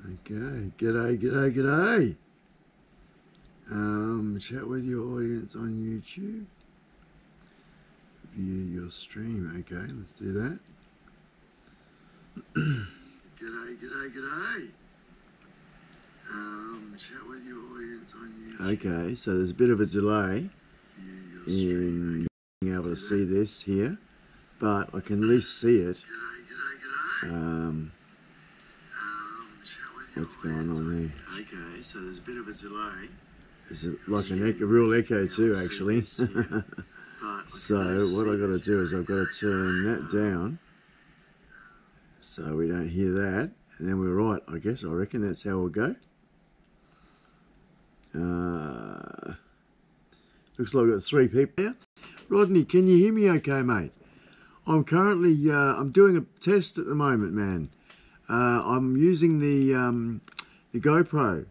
Okay, g'day. Chat with your audience on YouTube. View your stream. Okay, let's do that. G'day. Chat with your audience on YouTube. Okay, so there's a bit of a delay in being able to see this here, but I can at least see it. What's going on there? Okay, so there's a bit of a delay. It's like an echo, real echo too, actually. So what I've got to do is I've got to turn that down so we don't hear that, and then we're right. I guess I reckon that's how we'll go. Looks like I've got 3 people here. Rodney, can you hear me okay, mate? I'm currently I'm doing a test at the moment, man. I'm using the GoPro,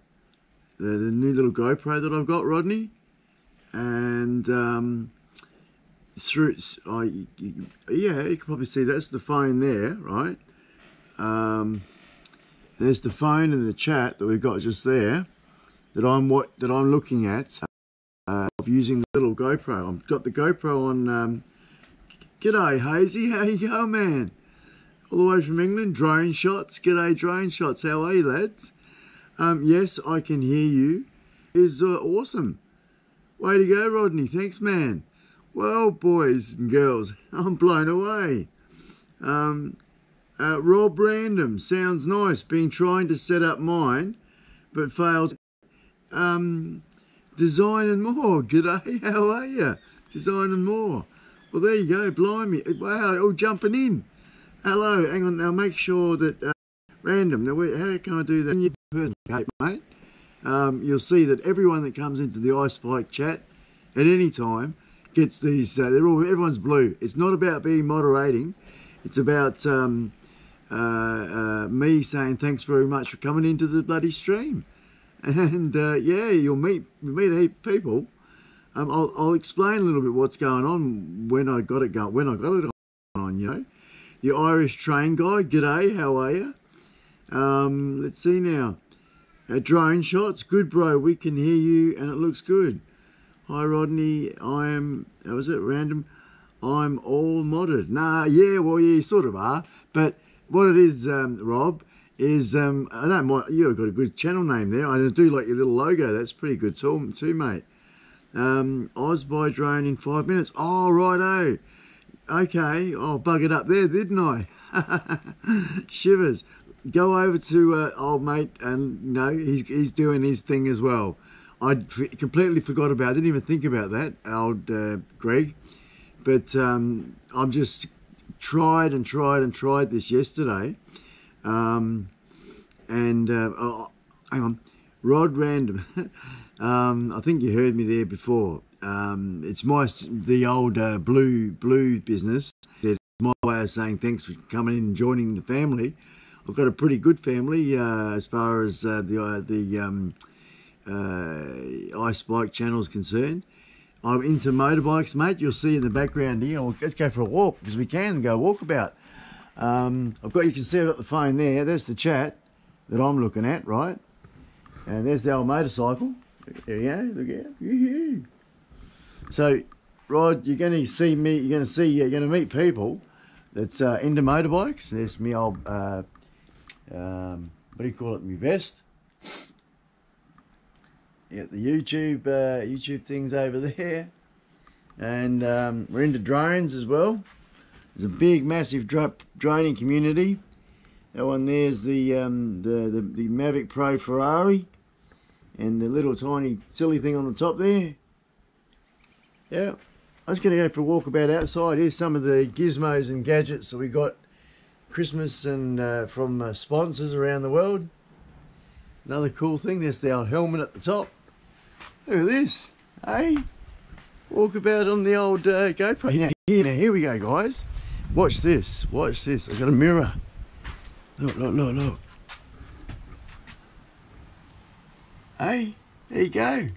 the new little GoPro that I've got, Rodney, and yeah, you can probably see that's the phone there, right? There's the phone and the chat that we've got just there that I'm looking at. Of using the little GoPro. I've got the GoPro on. G'day, Hazy. How you going, man? All the way from England. Drone shots. G'day, drone shots. How are you, lads? Yes, I can hear you. It's awesome. Way to go, Rodney. Thanks, man. Well, boys and girls, I'm blown away. Rob Random. Sounds nice. Been trying to set up mine, but failed. Design and more. G'day, how are you? Design and more. Well, there you go. Blimey. Wow, all jumping in. Hello, hang on. Now make sure that random. Now, how can I do that? In your mate. You'll see that everyone that comes into the iSpike chat at any time gets these. Everyone's blue. It's not about being moderating. It's about me saying thanks very much for coming into the bloody stream. And yeah, you'll meet a heap of people. I'll explain a little bit what's going on when I got it on. You know, the Irish train guy. G'day, how are you? Let's see now. Drone shots, good bro. We can hear you, and it looks good. Hi Rodney, I am. How was it? Random. I'm all modded. Nah, yeah, well, yeah, you sort of are. But what it is, Rob, is I don't mind. You've got a good channel name there. I do like your little logo. That's pretty good too, mate. Oz buy drone in 5 minutes. Oh, righto. Okay, I'll bug it up there, didn't I? Shivers. Go over to old mate, and no, he's doing his thing as well. I completely forgot about it. Didn't even think about that, old Greg. But I'm just tried this yesterday. Hang on, Rod Random. I think you heard me there before. It's the old blue business. It's my way of saying thanks for coming in and joining the family. I've got a pretty good family as far as the iSpike channel is concerned. I'm into motorbikes, mate. You'll see in the background here. Let's go for a walk because we can go walkabout. You can see I've got the phone there. There's the chat that I'm looking at, right? And there's the old motorcycle. There you go, look out. Yoo-hoo. So, Rod, you're going to meet people that's into motorbikes. There's me old, what do you call it, my vest. You got the YouTube things over there. And we're into drones as well. There's a big, massive droning community. That one there's the Mavic Pro Ferrari, and the little tiny silly thing on the top there. Yeah, I'm just going to go for a walkabout outside. Here's some of the gizmos and gadgets that we got Christmas and from sponsors around the world. Another cool thing. There's the old helmet at the top. Look at this, hey? Walkabout on the old GoPro. Now here we go, guys. Watch this. I've got a mirror. Look. Hey, there you go.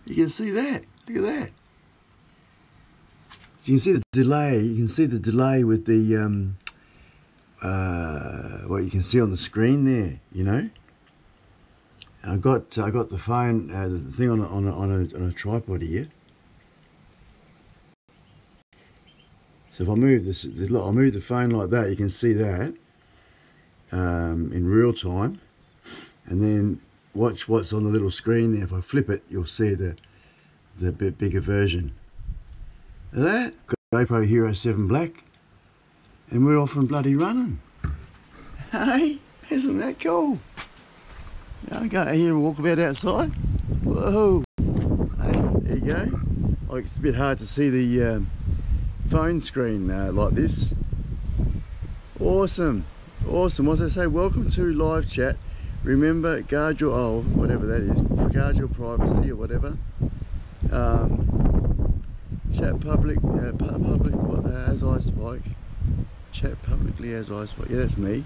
You can see that. Look at that. So you can see the delay. You can see the delay with the what you can see on the screen there, you know. I got the phone, the thing on a tripod here. So if I move this, look, I'll move the phone like that. You can see that in real time, and then watch what's on the little screen there. If I flip it, you'll see the bit bigger version of that. GoPro Hero 7 Black, and we're off and bloody running. Hey, isn't that cool? I go here and walk about outside. Whoa! Hey, there you go. Like, it's a bit hard to see the phone screen like this. Awesome, awesome. What does I say? Welcome to live chat. Remember, guard your whatever that is. Guard your privacy or whatever. Chat public, public. As iSpike. Chat publicly as iSpike. Yeah, that's me.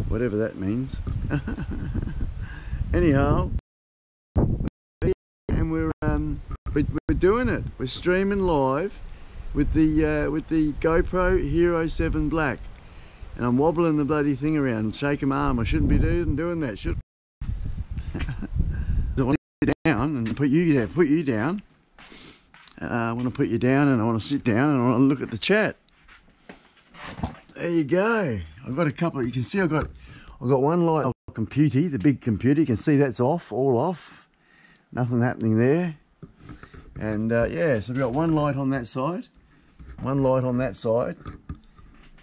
Whatever that means. Anyhow, and we're doing it. We're streaming live with the GoPro Hero 7 Black, and I'm wobbling the bloody thing around, shaking my arm. I shouldn't be doing that, should I? I want to sit down and put you down. I want to put you down, and I want to sit down, and I want to look at the chat. There you go. I've got a couple. You can see I've got one light. Computer, the big computer, you can see that's off, all off, nothing happening there. And yeah, so we've got one light on that side, one light on that side,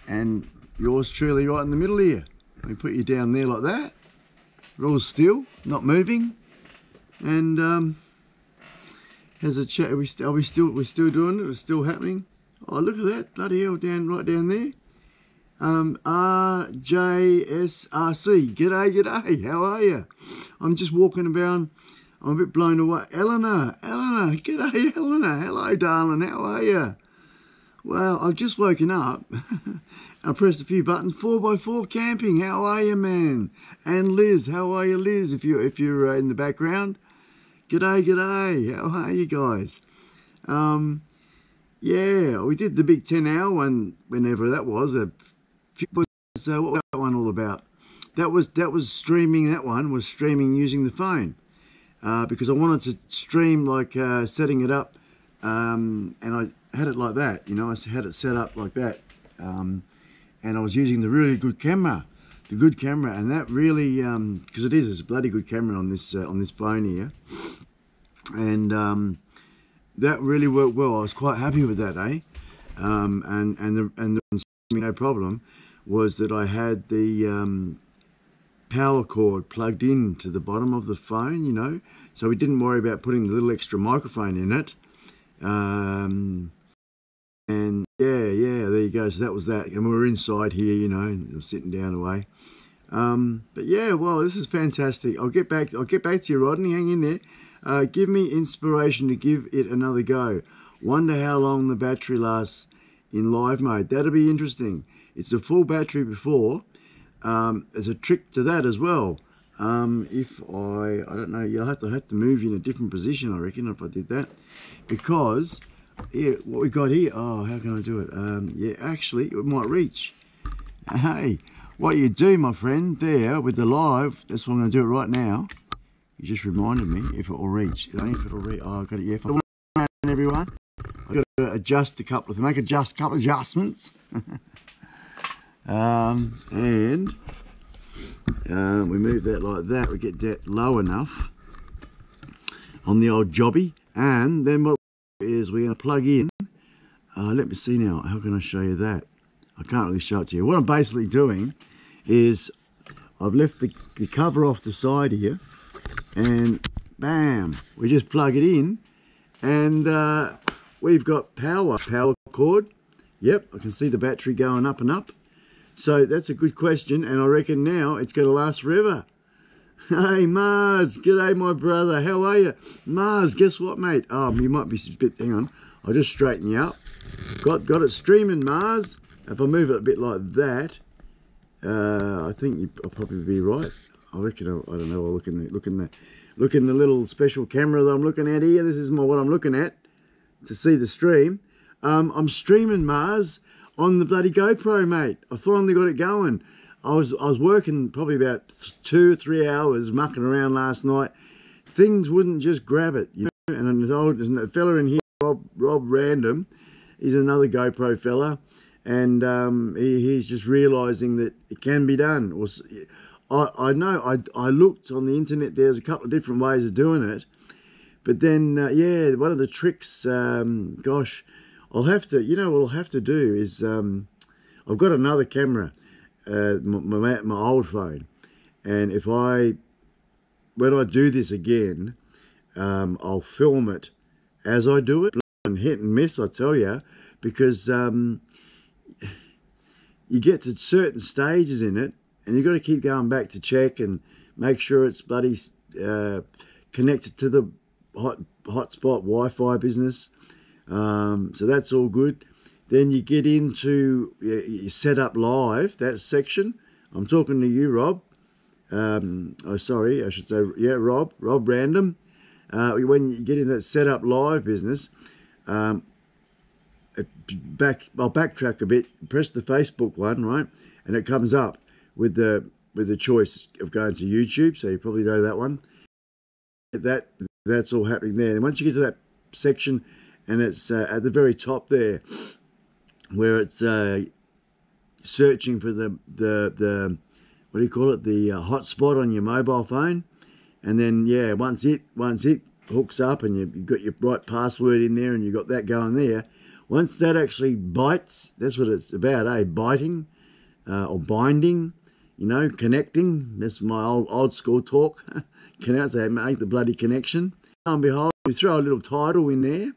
and yours truly right in the middle here. We put you down there like that. We're all still, not moving. And has a chat. Are we still doing it? It's still happening. Oh, look at that, bloody hell, right down there. RJSRC, g'day, how are you? I'm just walking around, I'm a bit blown away. Eleanor, g'day Eleanor, hello darling, how are you? Well, I've just woken up, I pressed a few buttons. 4x4 camping, how are you, man? And Liz, how are you, Liz, if you're in the background? G'day, how are you guys? Yeah, we did the big 10-hour one, whenever that was, so what was that one all about? That was streaming. That one was streaming using the phone, because I wanted to stream like setting it up, and I had it like that, you know. I had it set up like that, and I was using the really good camera, and that really, because it's a bloody good camera on this phone here, and that really worked well. I was quite happy with that, eh? And the no problem was that I had the power cord plugged in to the bottom of the phone, you know, so we didn't worry about putting the little extra microphone in it. And yeah, there you go. So that was that, and we were inside here, you know, sitting down away. But yeah, well, this is fantastic. I'll get back to you, Rodney. Hang in there. Give me inspiration to give it another go. Wonder how long the battery lasts in live mode. That'll be interesting. It's a full battery before. There's a trick to that as well. If I don't know, you'll have to move you in a different position, I reckon, if I did that, because yeah, what we got here. Oh, how can I do it? Yeah, actually, it might reach. Hey, what you do, my friend, there with the live. That's what I'm going to do it right now. You just reminded me if it will reach. Only if it'll reach. Oh, I got it. Yeah, everyone. I've got to adjust a couple of things, couple of adjustments. And we move that like that. We get that low enough on the old jobby, and then what is we're going to plug in. Let me see now. How can I show you that? I can't really show it to you. What I'm basically doing is I've left the cover off the side here, and bam, we just plug it in, and we've got power cord. Yep, I can see the battery going up and up. So that's a good question, and I reckon now it's going to last forever. Hey Mars, g'day my brother, how are you? Mars, guess what, mate? Oh, you might be a bit, hang on, I'll just straighten you up. Got it streaming, Mars. If I move it a bit like that, I think I'll probably be right. I reckon, I don't know, I'll look in the little special camera that I'm looking at here. This is what I'm looking at to see the stream. I'm streaming, Mars, on the bloody GoPro, mate. I finally got it going. I was working probably about 2 or 3 hours mucking around last night. Things wouldn't just grab it, you know. And there's a fella in here, Rob Random, he's another GoPro fella, and he's just realising that it can be done. I know I looked on the internet. There's a couple of different ways of doing it, but then yeah, one of the tricks. Gosh, I'll have to. You know what I'll have to do is I've got another camera. My old phone, and when I do this again, I'll film it as I do it, and hit and miss, I tell you, because you get to certain stages in it, and you've got to keep going back to check and make sure it's bloody connected to the hotspot Wi-Fi business. So that's all good. Then you get into you set up live, that section. I'm talking to you, Rob. Oh, sorry, I should say, yeah, Rob Random. When you get in that setup live business, I'll backtrack a bit, press the Facebook one, right? And it comes up with the choice of going to YouTube, so you probably know that one. That's all happening there. And once you get to that section, and it's at the very top there, where it's searching for the what do you call it, the hotspot on your mobile phone, and then yeah, once it hooks up and you've got your right password in there and you've got that going there, once that actually bites, that's what it's about, biting or binding, you know, connecting. That's my old school talk. Make the bloody connection. And behold, we throw a little title in there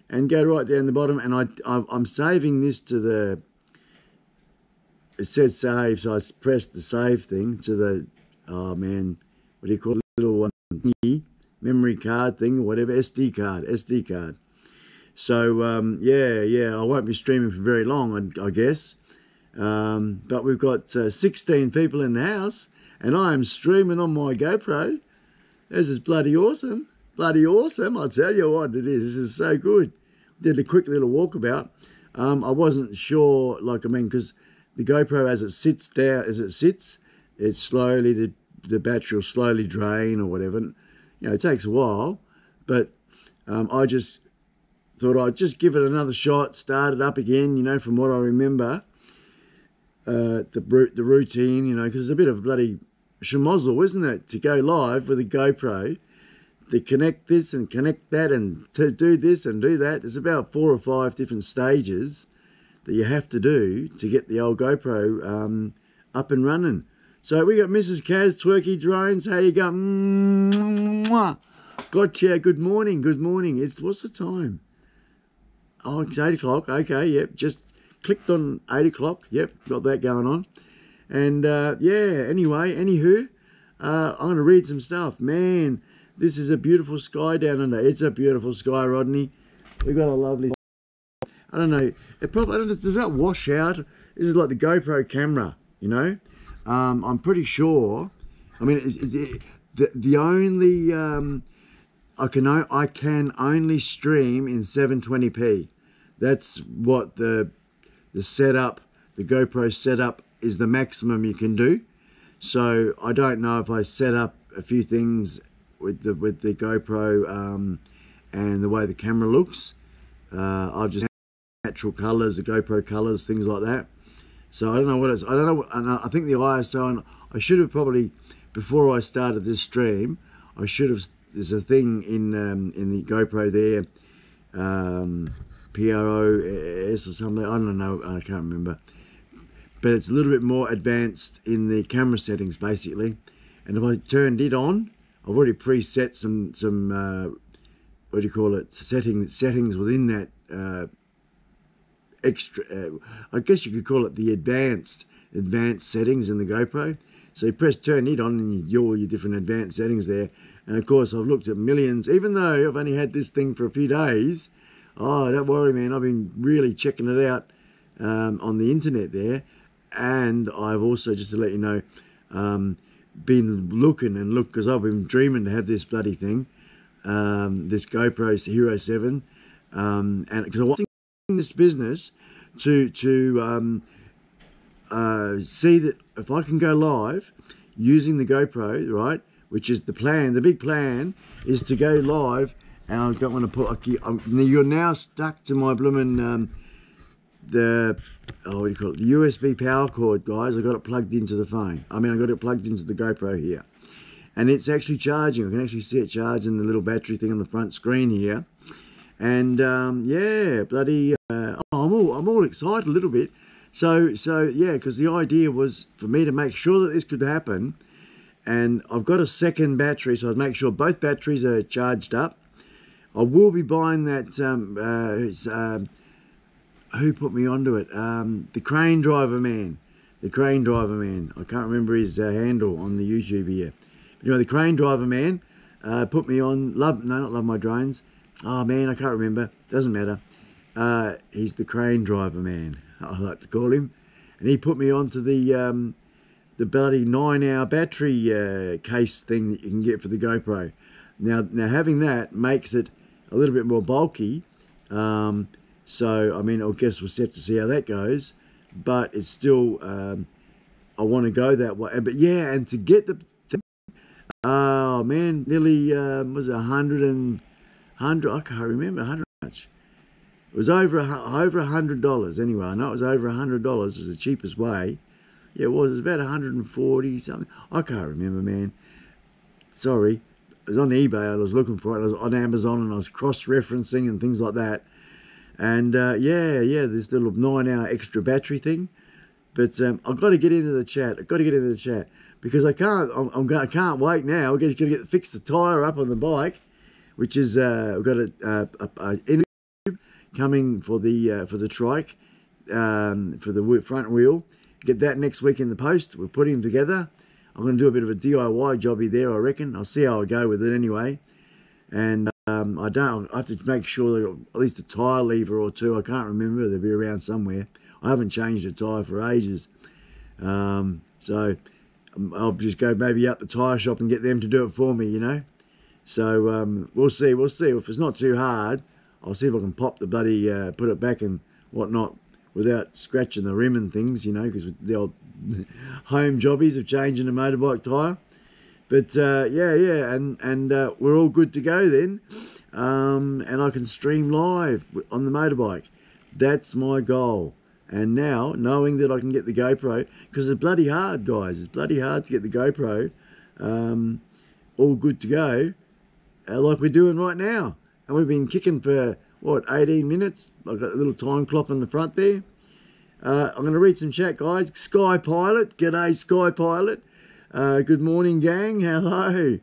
and go right down the bottom, and I'm saving this to the, it said save, so I pressed the save thing to the, oh man, what do you call it, little one, memory card thing or whatever, SD card. So yeah, I won't be streaming for very long, I guess, but we've got 16 people in the house, and I am streaming on my GoPro. This is bloody awesome. I'll tell you what it is. This is so good. Did a quick little walkabout. I wasn't sure, because the GoPro, as it sits, it's slowly, the battery will slowly drain or whatever. You know, it takes a while, but I just thought I'd just give it another shot, start it up again, you know, from what I remember, the routine, you know, because it's a bit of bloody schmozzle, isn't it, to go live with a GoPro, to connect this and connect that and to do this and do that. There's about 4 or 5 different stages that you have to do to get the old GoPro up and running. So we got Mrs. Kaz, Twerky Drones. How you going? Gotcha. Good morning. What's the time? Oh, it's 8 o'clock. Okay, yep. Just clicked on 8 o'clock. Yep, got that going on. And yeah, anywho, I'm going to read some stuff. Man, this is a beautiful sky down under. It's a beautiful sky, Rodney. We've got a lovely, I don't know, does that wash out? This is like the GoPro camera, you know? I'm pretty sure, I mean, the only, I can only stream in 720p. That's what the setup, the GoPro setup is the maximum you can do. So I don't know if I set up a few things with the GoPro and the way the camera looks. I've just natural colors, the GoPro colors, things like that. So I don't know what it's, I don't know, and I think the ISO, and I should have probably, before I started this stream, I should have, there's a thing in the GoPro there, PROS or something, I don't know, I can't remember. But it's a little bit more advanced in the camera settings, basically. And if I turned it on, I've already preset some what do you call it, settings within that extra, I guess you could call it the advanced settings in the GoPro. So you turn it on and you all your different advanced settings there. And of course I've looked at millions, even though I've only had this thing for a few days. Oh, don't worry, man, I've been really checking it out on the internet there. And I've also, just to let you know, been looking, because I've been dreaming to have this bloody thing, this GoPro Hero 7, and because I want in this business to see that if I can go live using the GoPro, right, which is the plan, the big plan is to go live, and I don't want to put, you're now stuck to my blooming, what do you call it, the USB power cord, guys. I got it plugged into the phone. I got it plugged into the GoPro here. And it's actually charging. I can actually see it charging, the little battery thing on the front screen here. And yeah, bloody, I'm all excited a little bit. So yeah, because the idea was for me to make sure that this could happen. And I've got a second battery, so I'd make sure both batteries are charged up. I will be buying that, who put me onto it? The crane driver man. The crane driver man. I can't remember his handle on the YouTube here. But anyway, the crane driver man put me on, not Love My Drones. Oh man, I can't remember. Doesn't matter. He's the crane driver man, I like to call him. And he put me onto the bloody 9-hour battery case thing that you can get for the GoPro. Now having that makes it a little bit more bulky. So, I guess we'll have to see how that goes. But it's still, I want to go that way. But yeah, and to get the thing, oh man, nearly, was it 100, I can't remember, 100 much. It was over $100 anyway. I know it was over $100. It was the cheapest way. Yeah, it was about 140 something. I can't remember, man. Sorry. It was on eBay. I was looking for it. I was on Amazon and I was cross-referencing and things like that. And yeah, this little 9-hour extra battery thing. But I've got to get into the chat. I've got to get into the chat because I can't wait now. We're going to fix the tyre up on the bike, which is we've got a interview coming for the trike, for the front wheel. Get that next week in the post. We'll put him together. I'm going to do a bit of a DIY jobby there, I reckon. I'll see how I go with it anyway. And I have to make sure that at least a tyre lever or two, I can't remember, they'll be around somewhere. I haven't changed a tyre for ages. So I'll just go maybe up the tyre shop and get them to do it for me, you know. So we'll see. If it's not too hard, I'll see if I can pop the bloody, put it back and whatnot without scratching the rim and things, you know, because the old home jobbies of changing a motorbike tyre. But yeah, and we're all good to go then. And I can stream live on the motorbike. That's my goal. And now, knowing that I can get the GoPro, because it's bloody hard, guys. It's bloody hard to get the GoPro all good to go, like we're doing right now. And we've been kicking for, what, 18 minutes? I've got a little time clock on the front there. I'm going to read some chat, guys. Sky Pilot. G'day, Sky Pilot. Good morning, gang. Hello.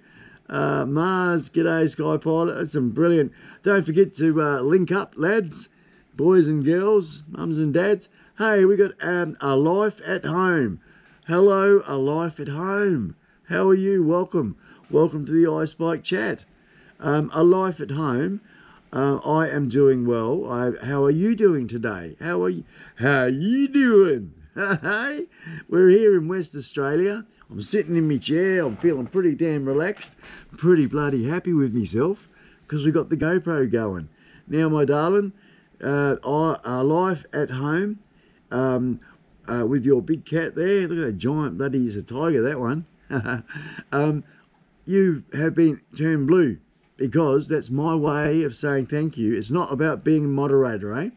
Mars. G'day, Sky Pilot. That's some brilliant. Don't forget to link up, lads, boys and girls, mums and dads. Hey, we got a life at home. Hello, a life at home. How are you? Welcome. Welcome to the iSpike chat. A life at home. I am doing well. How are you doing today? How are you doing? Hey, we're here in West Australia. I'm sitting in my chair. I'm feeling pretty damn relaxed. Pretty bloody happy with myself because we got the GoPro going. Now, my darling, our life at home with your big cat there. Look at that giant bloody, it's a tiger, that one. You have been turned blue. Because that's my way of saying thank you. It's not about being a moderator, eh?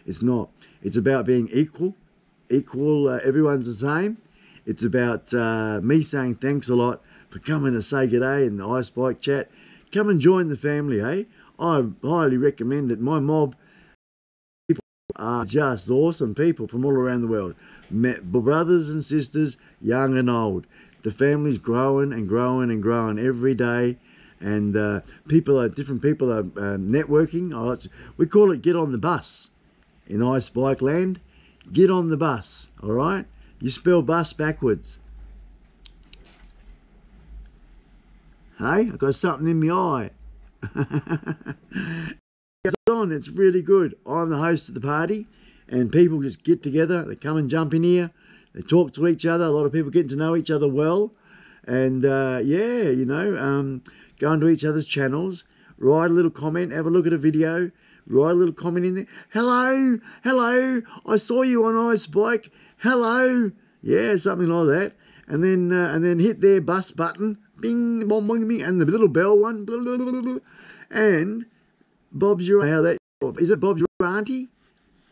It's not. It's about being equal. Everyone's the same. It's about me saying thanks a lot for coming to say g'day in the iSpike chat. Come and join the family, eh? I highly recommend it. My mob people are just awesome people from all around the world. Brothers and sisters, young and old. The family's growing and growing and growing every day. And different people are networking. We call it get on the bus in iSpike land. Get on the bus, all right? You spell bus backwards. Hey, I got something in my eye. It's on, it's really good. I'm the host of the party, and people just get together. They come and jump in here. They talk to each other. A lot of people getting to know each other well. And yeah, you know, go onto each other's channels, write a little comment, have a look at a video, write a little comment in there. Hello, I saw you on iSpike. Hello, Yeah, something like that. And then hit their bus button, bing, bong, bong, bing, and the little bell one, blah, blah, blah, blah, blah. And Bob's your, how that, is it Bob's your auntie?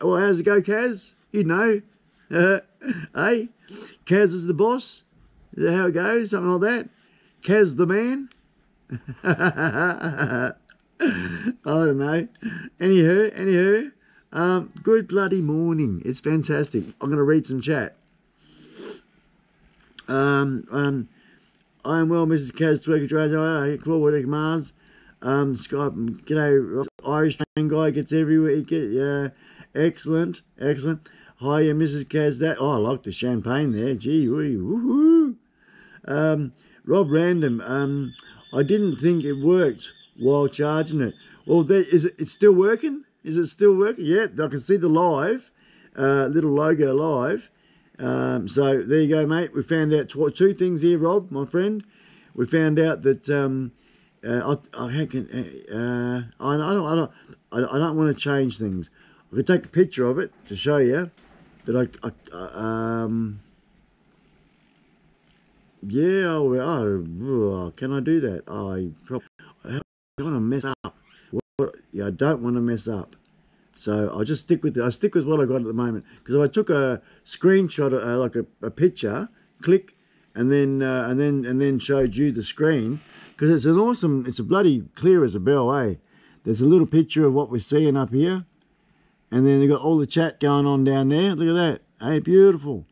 Well, how's it go, Kaz? You know. Hey, Kaz is the boss. Is that how it goes? Something like that. Kaz the man. I don't know. Anywho, good bloody morning. It's fantastic. I'm going to read some chat. I am well, Mrs. Kaz, Twerker Drive, Clawwood, Mars, Skype, g'day, Irish train guy gets everywhere, excellent. Hi, Mrs. Kaz, I like the champagne there, gee, woohoo. Rob Random, I didn't think it worked while charging it. Well, it's still working? Is it still working? Yeah, I can see the live, little logo live. So there you go, mate. We found out two things here, Rob, my friend. We found out that I don't want to change things. I could take a picture of it to show you, but can I do that? I don't want to mess up. I don't want to mess up. So I'll just stick with it. I stick with what I got at the moment, because if I took a screenshot, like a picture, click, and then showed you the screen, because it's an awesome. It's a bloody clear as a bell, eh? There's a little picture of what we're seeing up here, and then you got all the chat going on down there. Look at that, hey, beautiful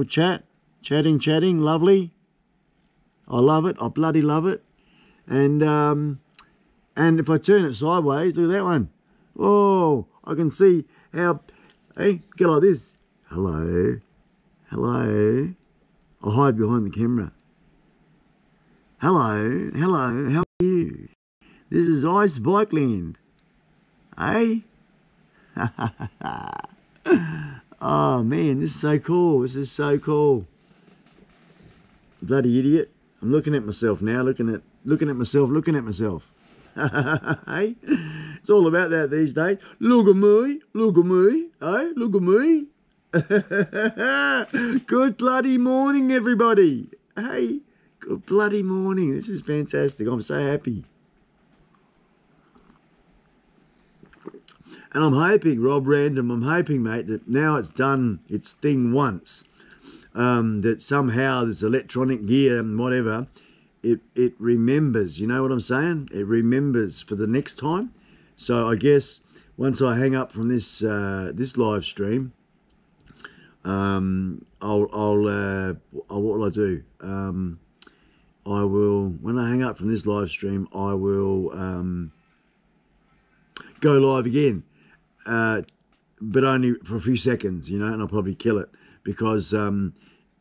chat, chatting, lovely. I love it. I bloody love it. And if I turn it sideways, look at that one. Oh, I can see how, hey, go like this. Hello. I'll hide behind the camera. Hello, how are you? This is iSpike land. Hey? Oh man, this is so cool. Bloody idiot. I'm looking at myself now, looking at myself. Hey? It's all about that these days. Look at me, hey, look at me. Good bloody morning, everybody. Hey, good bloody morning. This is fantastic. I'm so happy. And I'm hoping, Rob Random, mate, that now it's done its thing once. That somehow this electronic gear and whatever, it remembers, you know what I'm saying? It remembers for the next time. So I guess once I hang up from this this live stream, what will I do? I will, when I hang up from this live stream, I will go live again, but only for a few seconds, you know, and I'll probably kill it, because I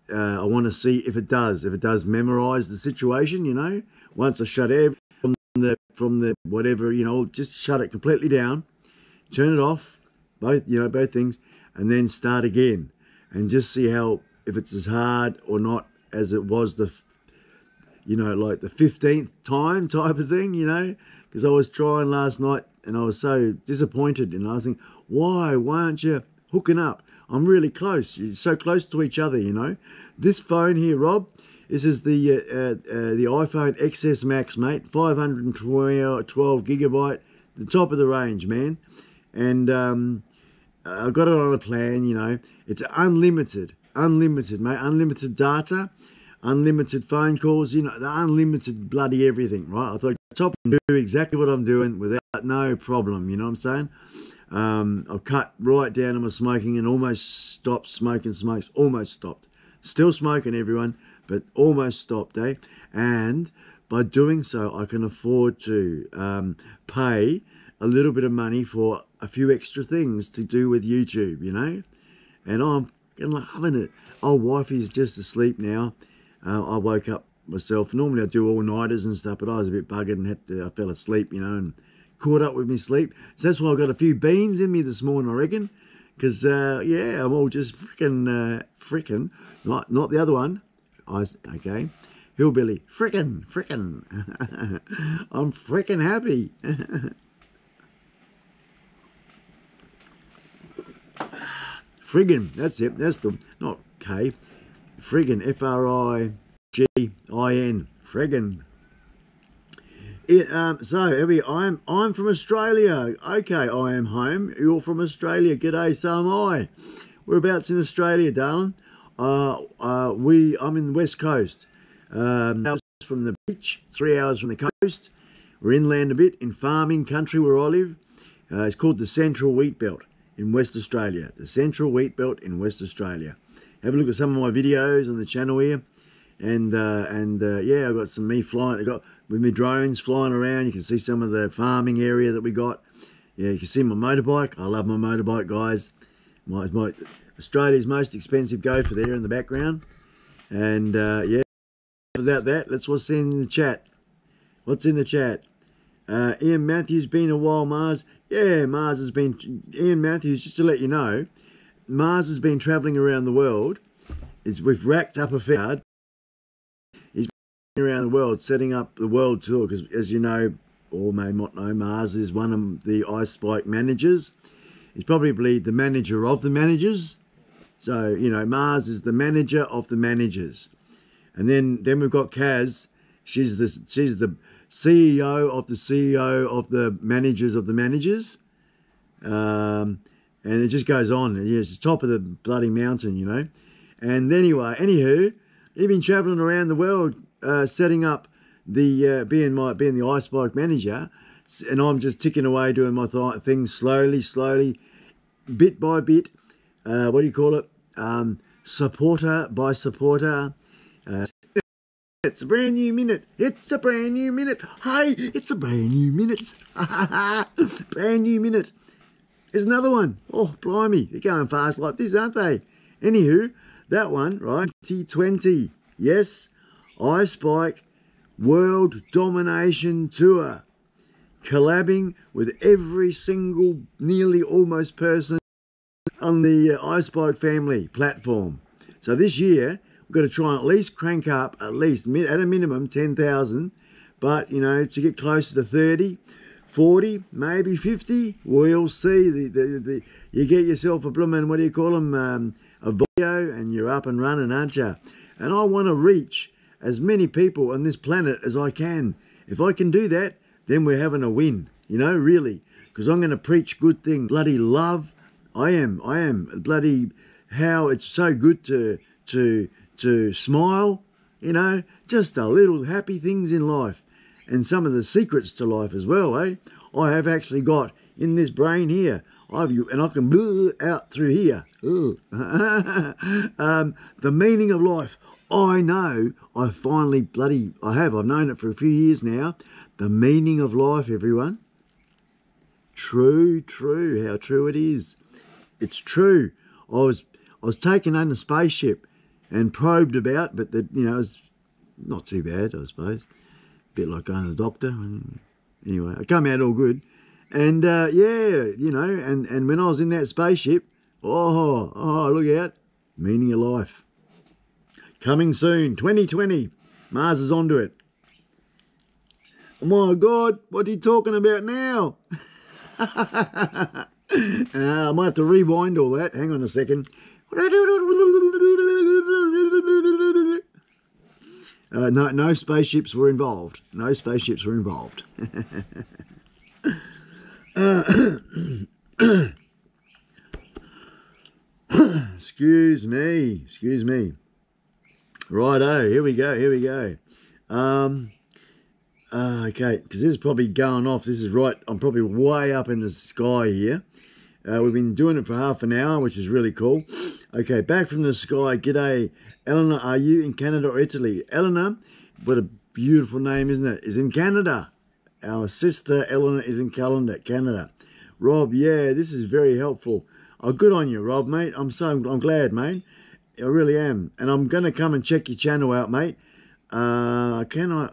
want to see if it does memorize the situation, you know. Once I shut everything from the whatever, you know, just shut it completely down, turn it off, both things, and then start again, and just see how, if it's as hard or not as it was like the 15th time type of thing, you know, because I was trying last night and I was so disappointed, and I was thinking, why aren't you hooking up? I'm really close. You're so close to each other, you know. This phone here, Rob, this is the iPhone XS Max, mate. 512 gigabyte, the top of the range, man. And I got it on a plan, you know. It's unlimited, mate. Unlimited data, unlimited phone calls, you know, the unlimited bloody everything, right? I thought top and do exactly what I'm doing without no problem, you know what I'm saying? I've cut right down on my smoking and almost stopped smoking smokes. Almost stopped. Still smoking, everyone, but almost stopped, eh? And by doing so, I can afford to pay a little bit of money for a few extra things to do with YouTube, you know? And I'm loving it. Oh, wifey's just asleep now. I woke up myself. Normally I do all-nighters and stuff, but I was a bit buggered and I fell asleep, you know, and caught up with me sleep. So that's why I got a few beans in me this morning, I reckon. Because, yeah, I'm all just frickin', not the other one. Okay, hillbilly, frickin'. I'm frickin' happy. Friggin', that's it. That's the, not K. Friggin, F-R-I-G-I-N. Friggin. I'm from Australia. Okay, I am home. You're from Australia. G'day, so am I. Whereabouts in Australia, darling? I'm in the West Coast. Hours from the beach, 3 hours from the coast. We're inland a bit, in farming country where I live. It's called the Central Wheat Belt in West Australia. The Central Wheat Belt in West Australia. Have a look at some of my videos on the channel here. And yeah, I've got some me flying. I got with my drones flying around. You can see some of the farming area that we got. Yeah, you can see my motorbike. I love my motorbike, guys. My Australia's most expensive gopher there in the background. And yeah, without that, that's what's in the chat. What's in the chat? Ian Matthews, been a while, Mars. Yeah, Mars has been. Ian Matthews, just to let you know, Mars has been travelling around the world. We've racked up a fair. He's been around the world setting up the world tour because, as you know, or may not know, Mars is one of the iSpike managers. He's probably the manager of the managers. So, you know, Mars is the manager of the managers. And then we've got Kaz. She's the CEO of the managers of the managers. And it just goes on. Yeah, it's the top of the bloody mountain, you know. And anyway, anywho, he's been travelling around the world setting up the being the iSpike manager, and I'm just ticking away doing my things slowly, bit by bit. What do you call it? Supporter by supporter. It's a brand new minute. It's a brand new minute. Hey, it's a brand new minute. Brand new minute. There's another one. Oh, blimey. They're going fast like this, aren't they? Anywho, that one, right? 2020. Yes, iSpike World Domination Tour. Collabing with every single, nearly almost person on the iSpike family platform. So this year, we've got to try and at least crank up, at a minimum, 10,000. But, you know, to get closer to 30, 40, maybe 50, we'll see. You get yourself a blooming, what do you call them, a video, and you're up and running, aren't you? And I want to reach as many people on this planet as I can. If I can do that, then we're having a win, you know, really. Because I'm going to preach good things. Bloody love. I am. Bloody how it's so good to smile, you know, just a little happy things in life. And some of the secrets to life as well, eh? I have actually got in this brain here, and I can blow out through here. The meaning of life. I know, I've known it for a few years now. The meaning of life, everyone. True, how true it is. It's true. I was taken on a spaceship and probed about, but you know, it's not too bad, I suppose. A bit like going to the doctor. Anyway, I come out all good. And yeah, you know, and when I was in that spaceship, oh, look out. Meaning of life. Coming soon, 2020. Mars is onto it. Oh my God, what are you talking about now? I might have to rewind all that. Hang on a second. No spaceships were involved. No spaceships were involved. Excuse me. Righto, here we go. Okay, because this is probably going off. This is right, I'm probably way up in the sky here. We've been doing it for half an hour, which is really cool. Okay, back from the sky. G'day, Eleanor. Are you in Canada or Italy? Eleanor, what a beautiful name, isn't it? Is in Canada. Our sister Eleanor is in Canada. Rob, yeah, this is very helpful. Oh, good on you, Rob, mate. I'm glad, mate. I really am. And I'm going to come and check your channel out, mate. Yeah, hang on,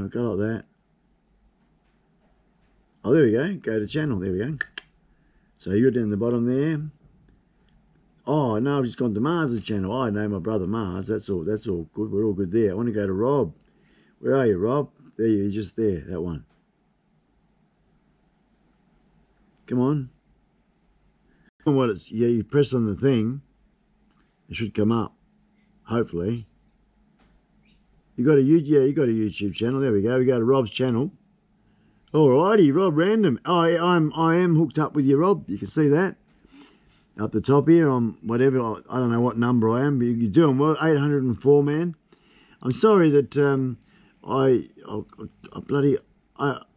go like that. Oh, there we go. Go to channel. There we go. So you're down the bottom there. Oh, no, I've just gone to Mars' channel. I know my brother Mars. That's all good. We're all good there. I want to go to Rob. Where are you, Rob? There you're just there, that one. Come on. Yeah, you press on the thing. It should come up, hopefully. You got a YouTube channel. There we go. We go to Rob's channel. Alrighty, Rob Random. I am hooked up with you, Rob. You can see that up the top here. I'm whatever. I don't know what number I am, but you're doing well. 804, man. I'm sorry that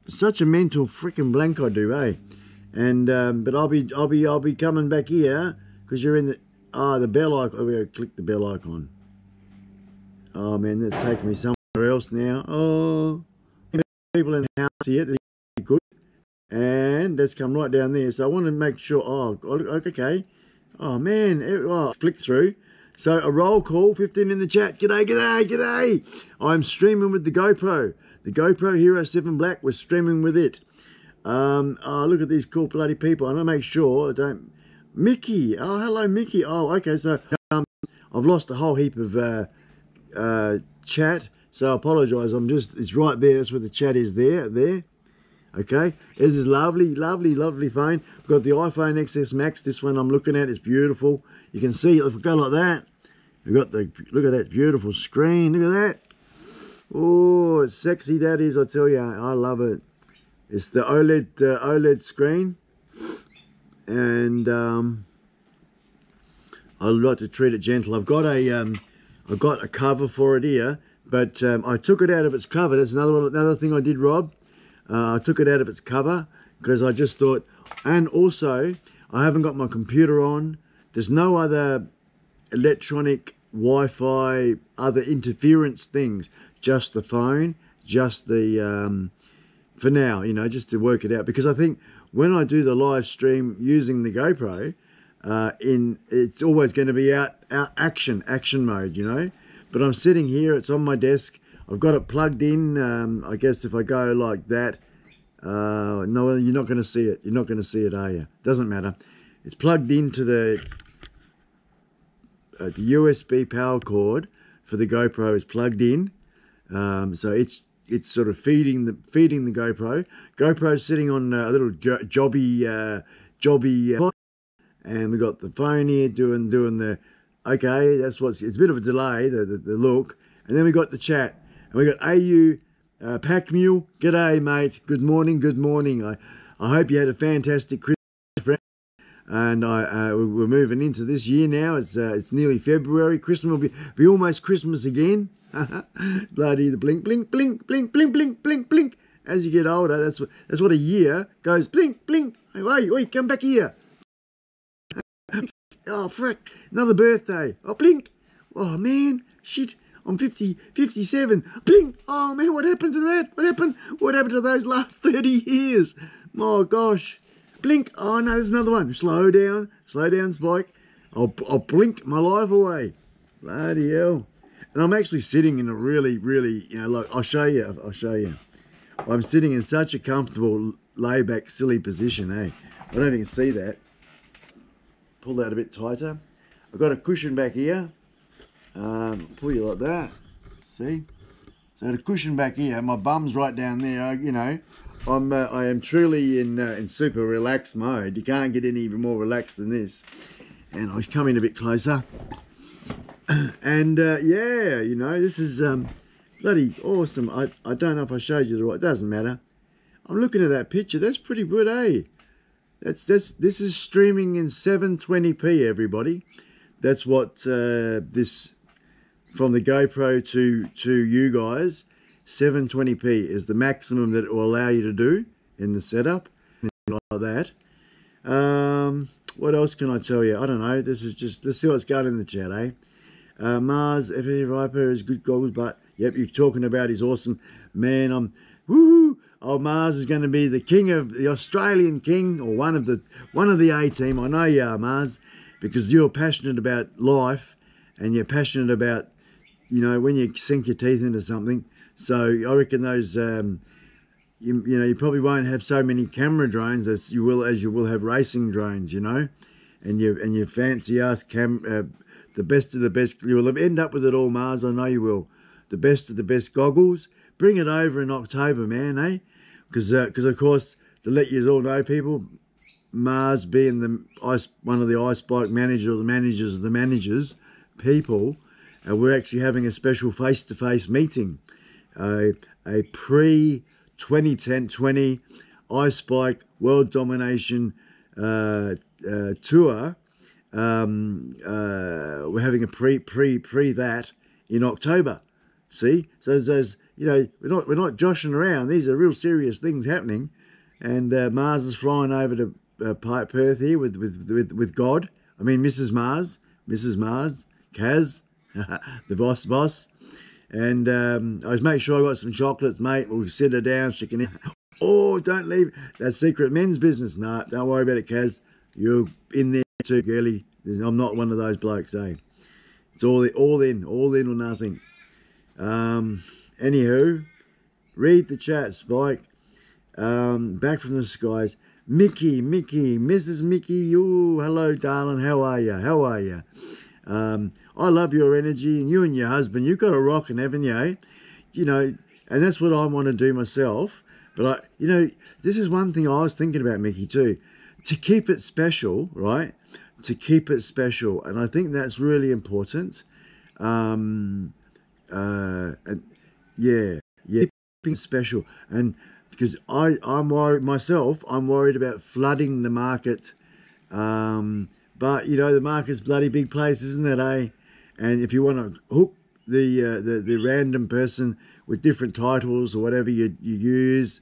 such a mental freaking blank I do, eh? And but I'll be coming back here because you're in the bell icon. Oh, we click the bell icon. Oh man, that's taking me somewhere else now. Oh, people in the house here, they're good, and that's come right down there. So I want to make sure. Oh, okay. Oh man, flick through. So a roll call, 15 in the chat. G'day. I'm streaming with the GoPro Hero 7 Black. We're streaming with it. Oh, look at these cool bloody people. I want to make sure I don't. Mickey. Oh, hello, Mickey. Oh, okay. So I've lost a whole heap of chat. So I apologise. It's right there. That's where the chat is there. Okay. This is lovely phone. We've got the iPhone XS Max. This one I'm looking at is beautiful. You can see if we go like that. We've got look at that beautiful screen. Look at that. Oh, it's sexy that is, I tell you. I love it. It's the OLED screen, and I like to treat it gentle. I've got a cover for it here, but I took it out of its cover. That's another thing I did, Rob. I took it out of its cover because I just thought, and also I haven't got my computer on. There's no other electronic Wi-Fi, other interference things. Just the phone, just the for now, you know, just to work it out. Because I think when I do the live stream using the GoPro, it's always going to be out action mode, you know. But I'm sitting here, it's on my desk. I've got it plugged in. I guess if I go like that, no, you're not going to see it. You're not going to see it, are you? Doesn't matter. It's plugged into the USB power cord for the GoPro is plugged in. So it's sort of feeding the GoPro. GoPro's sitting on a little jobby and we got the phone here doing the okay. That's it's a bit of a delay the look, and then we got the chat, and we got AU Pack Mule. G'day, mate. Good morning. I hope you had a fantastic Christmas, and we're moving into this year now. It's nearly February. Christmas will be almost Christmas again. Bloody the blink. As you get older, that's what a year goes. Blink. Oi, come back here. Oh frick, another birthday. Oh blink. Oh man, shit. I'm 57. Blink. Oh man, what happened to that? What happened to those last 30 years? My gosh. Blink. Oh no, there's another one. Slow down, Spike. I'll blink my life away. Bloody hell. And I'm actually sitting in a really, you know, like, I'll show you. I'm sitting in such a comfortable, laid-back, silly position, eh? I don't know if you can see that. Pull that a bit tighter. I've got a cushion back here. Pull you like that. See? So the cushion back here, my bum's right down there, you know. I am truly in super relaxed mode. You can't get any more relaxed than this. And I'll come in a bit closer. And yeah, you know, this is bloody awesome. I don't know if I showed you the right. It doesn't matter. I'm looking at that picture. That's pretty good, eh? This is streaming in 720p, everybody. That's what this from the GoPro to you guys. 720p is the maximum that it will allow you to do in the setup, like that. What else can I tell you? I don't know. This is just, let's see what's going in the chat, eh? Mars, FA Viper is good goggles, but yep, you're talking about is awesome. Man, I'm woohoo! Oh, Mars is going to be the king of the Australian king, or one of the A team. I know you are, Mars, because you're passionate about life, and you're passionate about, you know, when you sink your teeth into something. So I reckon those, you know, you probably won't have so many camera drones as you will have racing drones, you know, and your fancy ass the best of the best. You will end up with it all, Mars. I know you will. The best of the best goggles. Bring it over in October, man, eh? Because of course, to let you all know, people, Mars being one of the iSpike managers, or the managers of the managers people, and we're actually having a special face-to-face meeting, a pre-2020 iSpike World Domination tour. We're having a pre that in October. See, so there's, you know, we're not joshing around. These are real serious things happening, and Mars is flying over to Perth here with God. I mean Mrs. Mars, Kaz, the boss. And I was making sure I got some chocolates, mate. We'll sit her down. She can. Oh, don't leave. That's secret men's business. No, don't worry about it, Kaz. You're in there too, girly. I'm not one of those blokes, eh? It's all in or nothing. Anywho, read the chat, Spike. Back from the skies. Mickey, Mrs. Mickey. You, hello, darling. How are you? I love your energy, and you and your husband, you've got a rockin', haven't you, eh? You know, and that's what I want to do myself. But, you know, this is one thing I was thinking about, Mickey, too. To keep it special, right? To keep it special. And I think that's really important. And yeah, keeping it special. And because I'm worried myself, I'm worried about flooding the market. But, you know, the market's a bloody big place, isn't it, eh? And if you want to hook the random person with different titles or whatever you use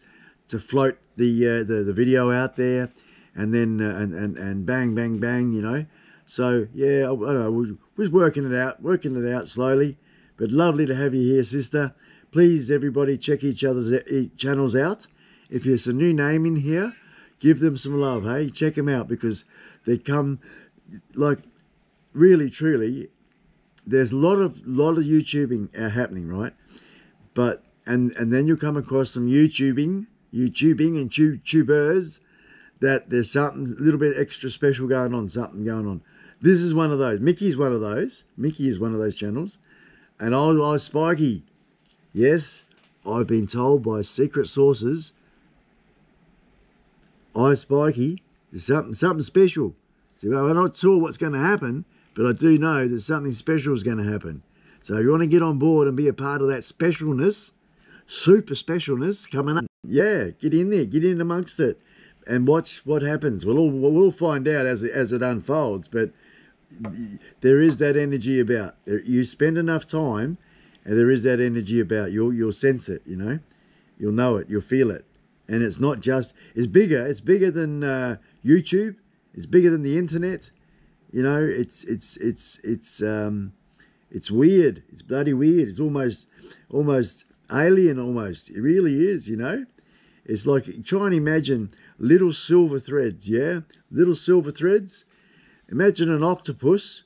to float the video out there, and then and bang, you know. So yeah, I don't know, we're working it out slowly, but lovely to have you here, sister. Please, everybody, check each other's channels out. If there's a new name in here, give them some love, hey? Check them out, because they come, like, really, truly. There's a lot of YouTubing happening, right? But and then you'll come across some YouTubing and YouTubers that there's something a little bit extra special going on, This is one of those. Mickey is one of those channels. And I Spikey. Yes, I've been told by secret sources, iSpikey, there's something special. So I'm not sure what's going to happen, but I do know that something special is going to happen. So if you want to get on board and be a part of that specialness, super specialness coming up, yeah, get in there, get in amongst it, and watch what happens. We'll find out as it unfolds, but there is that energy about. You spend enough time, and there is that energy about. You'll sense it, you know. You'll know it, you'll feel it. And it's not just, it's bigger than YouTube, it's bigger than the internet. You know, it's weird. It's bloody weird. It's almost alien. Almost, it really is. You know, it's like, try and imagine little silver threads. Yeah, little silver threads. Imagine an octopus,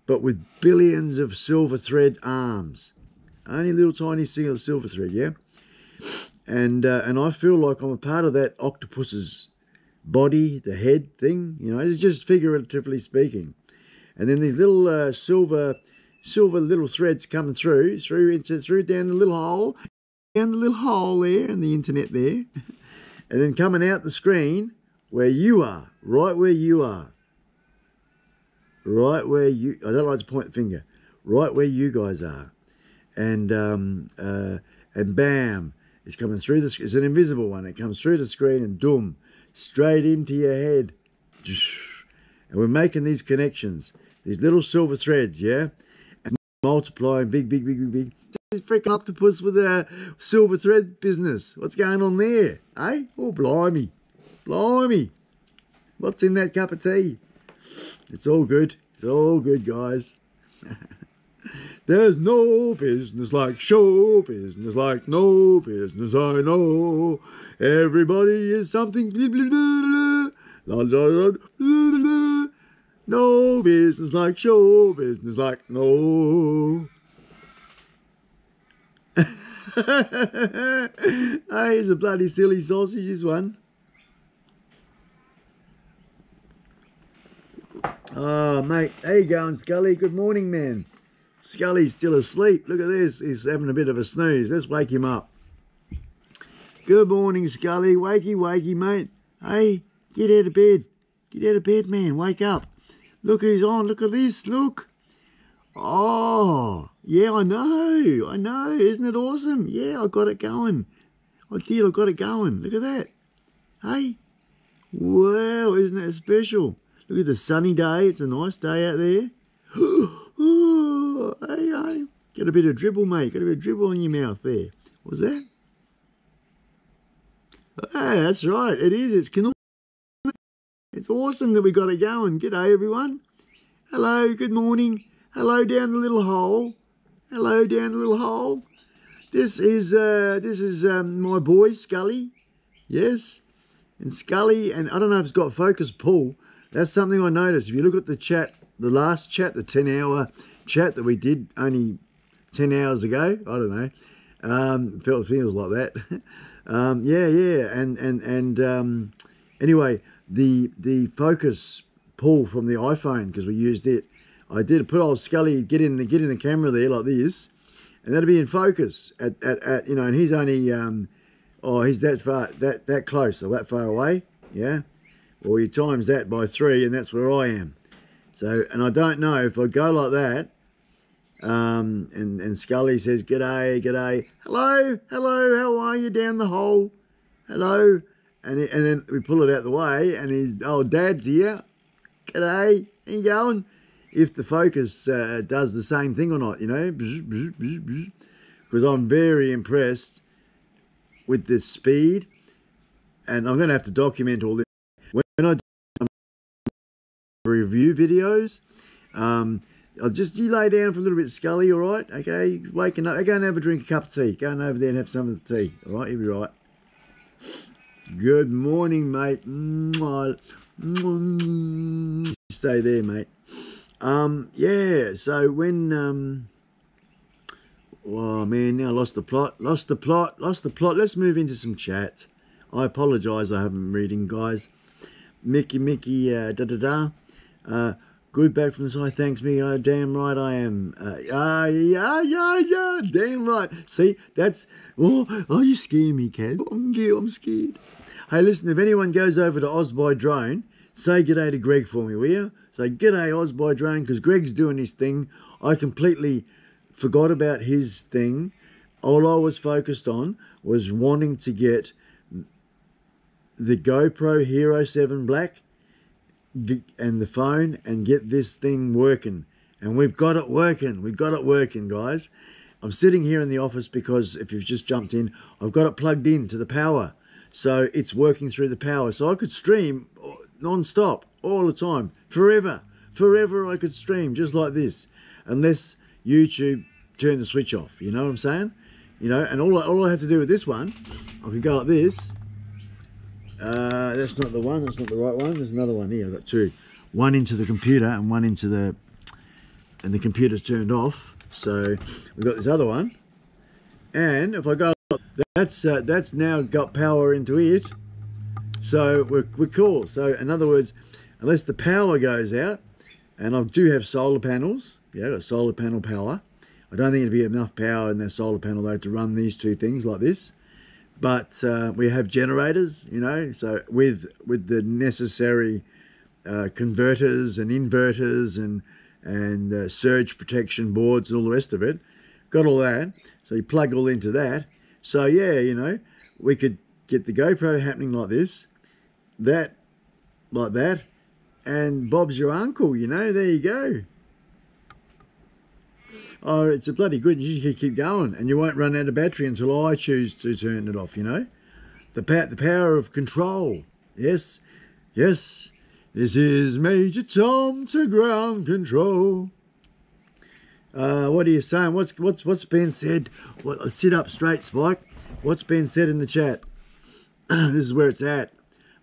but with billions of silver thread arms. Only little tiny single silver thread. Yeah, and I feel like I'm a part of that octopus's body, the head thing, you know. It's just figuratively speaking. And then these little silver little threads coming through down the little hole there in the internet there, and then coming out the screen where you are, right where you are, I don't like to point the finger, right where you guys are, and bam, it's coming through the. It's an invisible one. It comes through the screen and doom. Straight into your head. And we're making these connections, these little silver threads, yeah? And multiplying big. This freaking octopus with a silver thread business. What's going on there, eh? Oh, blimey. What's in that cup of tea? It's all good. It's all good, guys. There's no business like show business, like no business I know. Everybody is something. Blah, blah, blah, blah, blah, blah, blah. No business like show business, like no. Hey, he's a bloody silly sausage, this one. Oh, mate. How you going, Skully? Good morning, man. Skully's still asleep. Look at this. He's having a bit of a snooze. Let's wake him up. Good morning, Skully. Wakey, mate. Hey, get out of bed. Get out of bed, man. Wake up. Look who's on. Look at this. Look. Oh, yeah, I know. Isn't it awesome? Yeah, I got it going. I got it going. Look at that. Hey, wow, isn't that special? Look at the sunny day. It's a nice day out there. Oh, hey. Got a bit of dribble, mate. Got a bit of dribble in your mouth there. What's that? Hey, that's right. It is. It's canoe. It's awesome that we got it going. G'day, everyone. Hello, good morning. Hello down the little hole. Hello down the little hole. This is my boy, Skully. Yes. And Skully, and I don't know if it's got focus pull. That's something I noticed. If you look at the chat, the last chat, the 10-hour chat that we did only 10 hours ago, I don't know. Feels like that. Anyway, the focus pull from the iPhone, because we used it. I did put old Skully get in the camera there like this, and that'll be in focus at you know, and he's only he's that close or that far away, yeah. Well, you times that by 3, and that's where I am. So, and I don't know if I go like that, and Skully says, g'day, hello, how are you down the hole, hello, and then we pull it out the way, and his old dad's here, g'day, how you going? If the focus does the same thing or not, you know, because I'm very impressed with the speed, and I'm going to have to document all this. When I do review videos, you lay down for a little bit, Skully, all right? Okay, waking up. Go and have a drink, a cup of tea. Go and over there and have some of the tea, all right? You'll be right. Good morning, mate. Stay there, mate. Yeah, so when, oh man, now lost the plot. Let's move into some chat. I apologise, I haven't been reading, guys. Mickey, good back from the side, thanks me, damn right I am. Yeah, damn right. See, that's, oh, you scare me, Kaz. I'm scared. Hey, listen, if anyone goes over to iSpike Drone, say g'day to Greg for me, will you? Say g'day iSpike Drone, because Greg's doing his thing. I completely forgot about his thing. All I was focused on was wanting to get the GoPro Hero 7 Black and the phone and get this thing working. And we've got it working, guys. I'm sitting here in the office because if you've just jumped in, I've got it plugged in to the power. So it's working through the power. So I could stream non-stop all the time, forever I could stream just like this, unless YouTube turned the switch off, you know what I'm saying? You know, and all I have to do with this one, I can go like this. That's not the one, that's not the right one. There's another one here. I've got two. One into the computer and one into the, and the computer's turned off. So we've got this other one. And if I go, that's now got power into it. So we're cool. So in other words, unless the power goes out, and I do have solar panels, yeah, got solar panel power. I don't think it'd be enough power in that solar panel though to run these two things like this. But we have generators, you know, so with the necessary converters and inverters and surge protection boards and all the rest of it, got all that. So you plug all into that. So yeah, you know, we could get the GoPro happening like this, that, like that, and Bob's your uncle, you know, there you go. Oh, it's a bloody good, you just keep going, and you won't run out of battery until I choose to turn it off, you know. The power of control, yes, yes. This is Major Tom to ground control. What are you saying? What's been said? Sit up straight, Spike. What's been said in the chat? This is where it's at.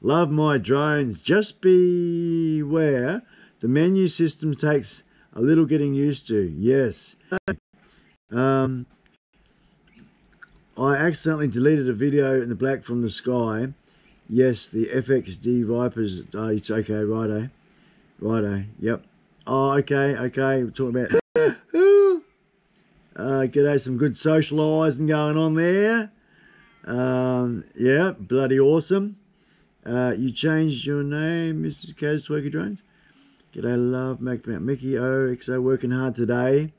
Love my drones. Just beware. The menu system takes a little getting used to. Yes. I accidentally deleted a video in the black from the sky. Yes, the FXD Vipers. Oh, it's okay, righto. Righto, yep. Oh, okay. We're talking about... g'day, some good socialising going on there. Yeah, bloody awesome. You changed your name, Mr. Casworker Drones? G'day, love. Mickey OXO working hard today.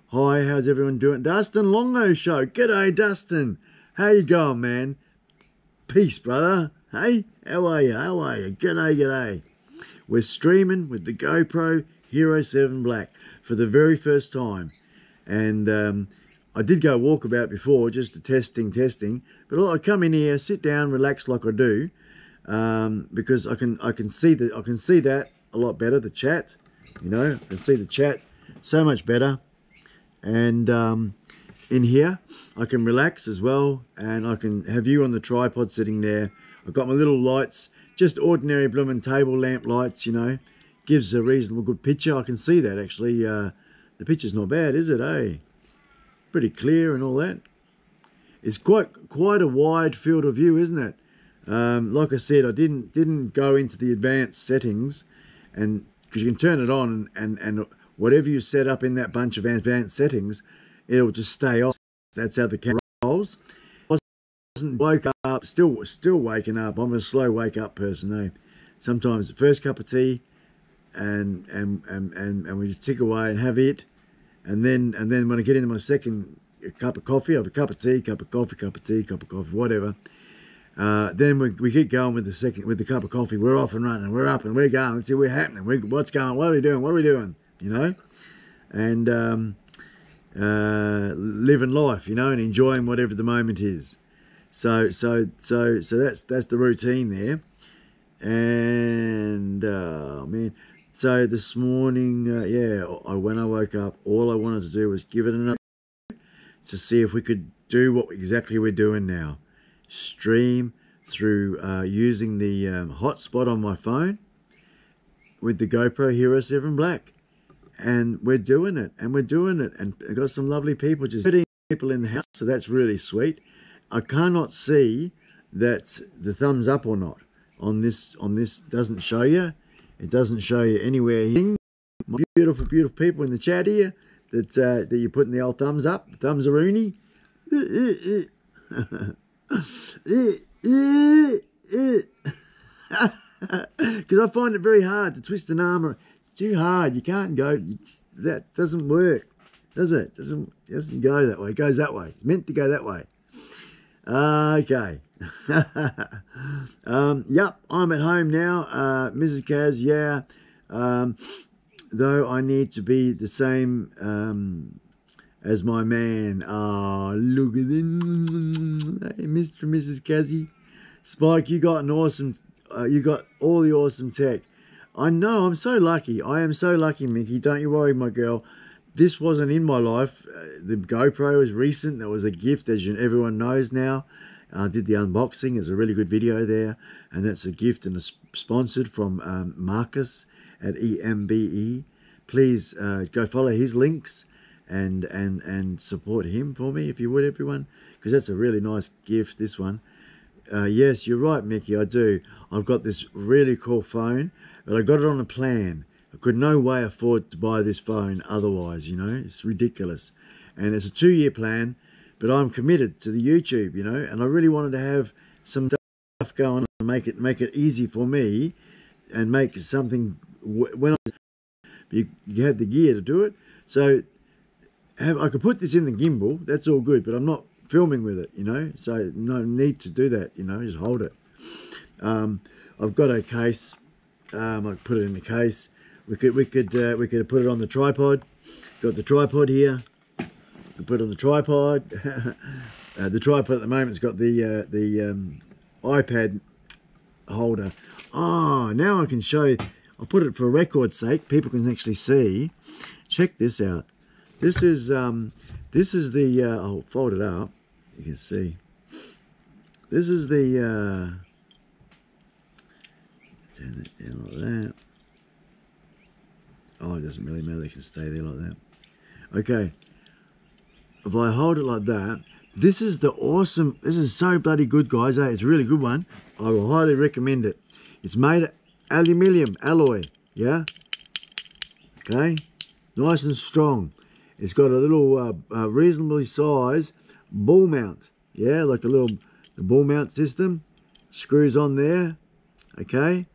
Hi, how's everyone doing? Dustin Longo Show. G'day, Dustin. How you going, man? Peace, brother. Hey, how are you? How are you? G'day, g'day. We're streaming with the GoPro Hero 7 Black for the very first time. And I did go walkabout before, just to testing. But I come in here, sit down, relax like I do, because I can see that a lot better. The chat, you know, I can see the chat so much better. And in here, I can relax as well, and I can have you on the tripod sitting there. I've got my little lights, just ordinary blooming table lamp lights, you know. Gives a reasonable good picture. I can see that actually. The picture's not bad, is it, eh? Pretty clear and all that. It's quite a wide field of view, isn't it? Like I said, I didn't go into the advanced settings, and because you can turn it on and whatever you set up in that bunch of advanced settings, it'll just stay off. That's how the camera rolls. I wasn't woke up, still waking up. I'm a slow wake up person, eh? Sometimes the first cup of tea, and we just tick away and have it, and then when I get into my second cup of coffee, I have a cup of tea, cup of coffee, cup of tea, cup of coffee, whatever. Then we keep going with the cup of coffee. We're off and running. We're up and we're going. Let's see what's happening. What's going? What are we doing? What are we doing? You know, and living life, you know, and enjoying whatever the moment is. So that's the routine there. And man, so this morning, when I woke up, all I wanted to do was give it another to see if we could do what exactly we're doing now. Stream through using the hotspot on my phone with the GoPro Hero 7 Black. And we're doing it, and I got some lovely people, just 13 people in the house, so that's really sweet. I cannot see that the thumbs up or not on this doesn't show you. It doesn't show you anywhere here. My beautiful people in the chat here that you're putting the old thumbs up, the thumbs are rooney. Because I find it very hard to twist an arm. It's too hard. You can't go. That doesn't work, does it? It doesn't go that way. It goes that way. It's meant to go that way. Okay. Yep, I'm at home now. Mrs. Kaz, yeah. Though I need to be the same as my man. Oh, look at them. Hey, Mr. and Mrs. Kazzy. Spike, you got an awesome, you got all the awesome tech. I know, I'm so lucky. I am so lucky, Mickey. Don't you worry, my girl. This wasn't in my life. The GoPro was recent. That was a gift, as everyone knows now. I did the unboxing. There's a really good video there. And that's a gift and a sponsored from Marcus at EMBE. Please go follow his links and support him for me, if you would, everyone. Because that's a really nice gift, this one. Yes, you're right, Mickey, I do. I've got this really cool phone, but I got it on a plan. I could no way afford to buy this phone otherwise, you know. It's ridiculous. And it's a 2-year plan, but I'm committed to the YouTube, you know, and I really wanted to have some stuff going on and make it easy for me and make something when you have the gear to do it. So I could put this in the gimbal, that's all good, but I'm not filming with it, you know, so no need to do that, you know, just hold it. I've got a case. I put it in the case. We could put it on the tripod. Got the tripod here. We put it on the tripod. The tripod at the moment's got the iPad holder. Oh, now I can show you. I'll put it for record's sake. People can actually see. Check this out. This is the. I'll fold it up. You can see. This is the. Turn it down like that. Oh, it doesn't really matter. They can stay there like that. Okay. If I hold it like that, this is the awesome. This is so bloody good, guys. It's a really good one. I will highly recommend it. It's made of aluminium alloy. Yeah. Okay. Nice and strong. It's got a little reasonably sized ball mount. Yeah, like the ball mount system. Screws on there. Okay.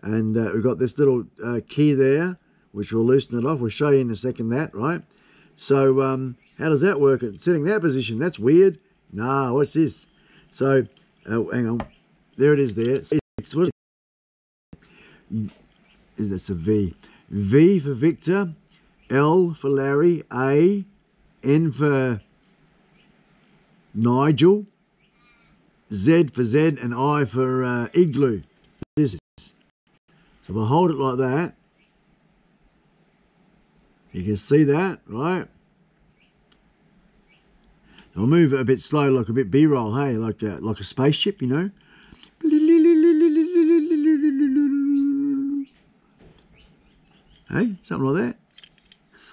And we've got this little key there, which will loosen it off. We'll show you in a second that, right? So how does that work? It's setting that position. That's weird. Nah, what's this? So, hang on. There it is there. It's what is this? A V. V for Victor, L for Larry, A, N for Nigel, Z for Zed, and I for Igloo. This is. So if I hold it like that, you can see that, right? I'll move it a bit slow, like a bit B-roll, hey, like a spaceship, you know. Hey, something like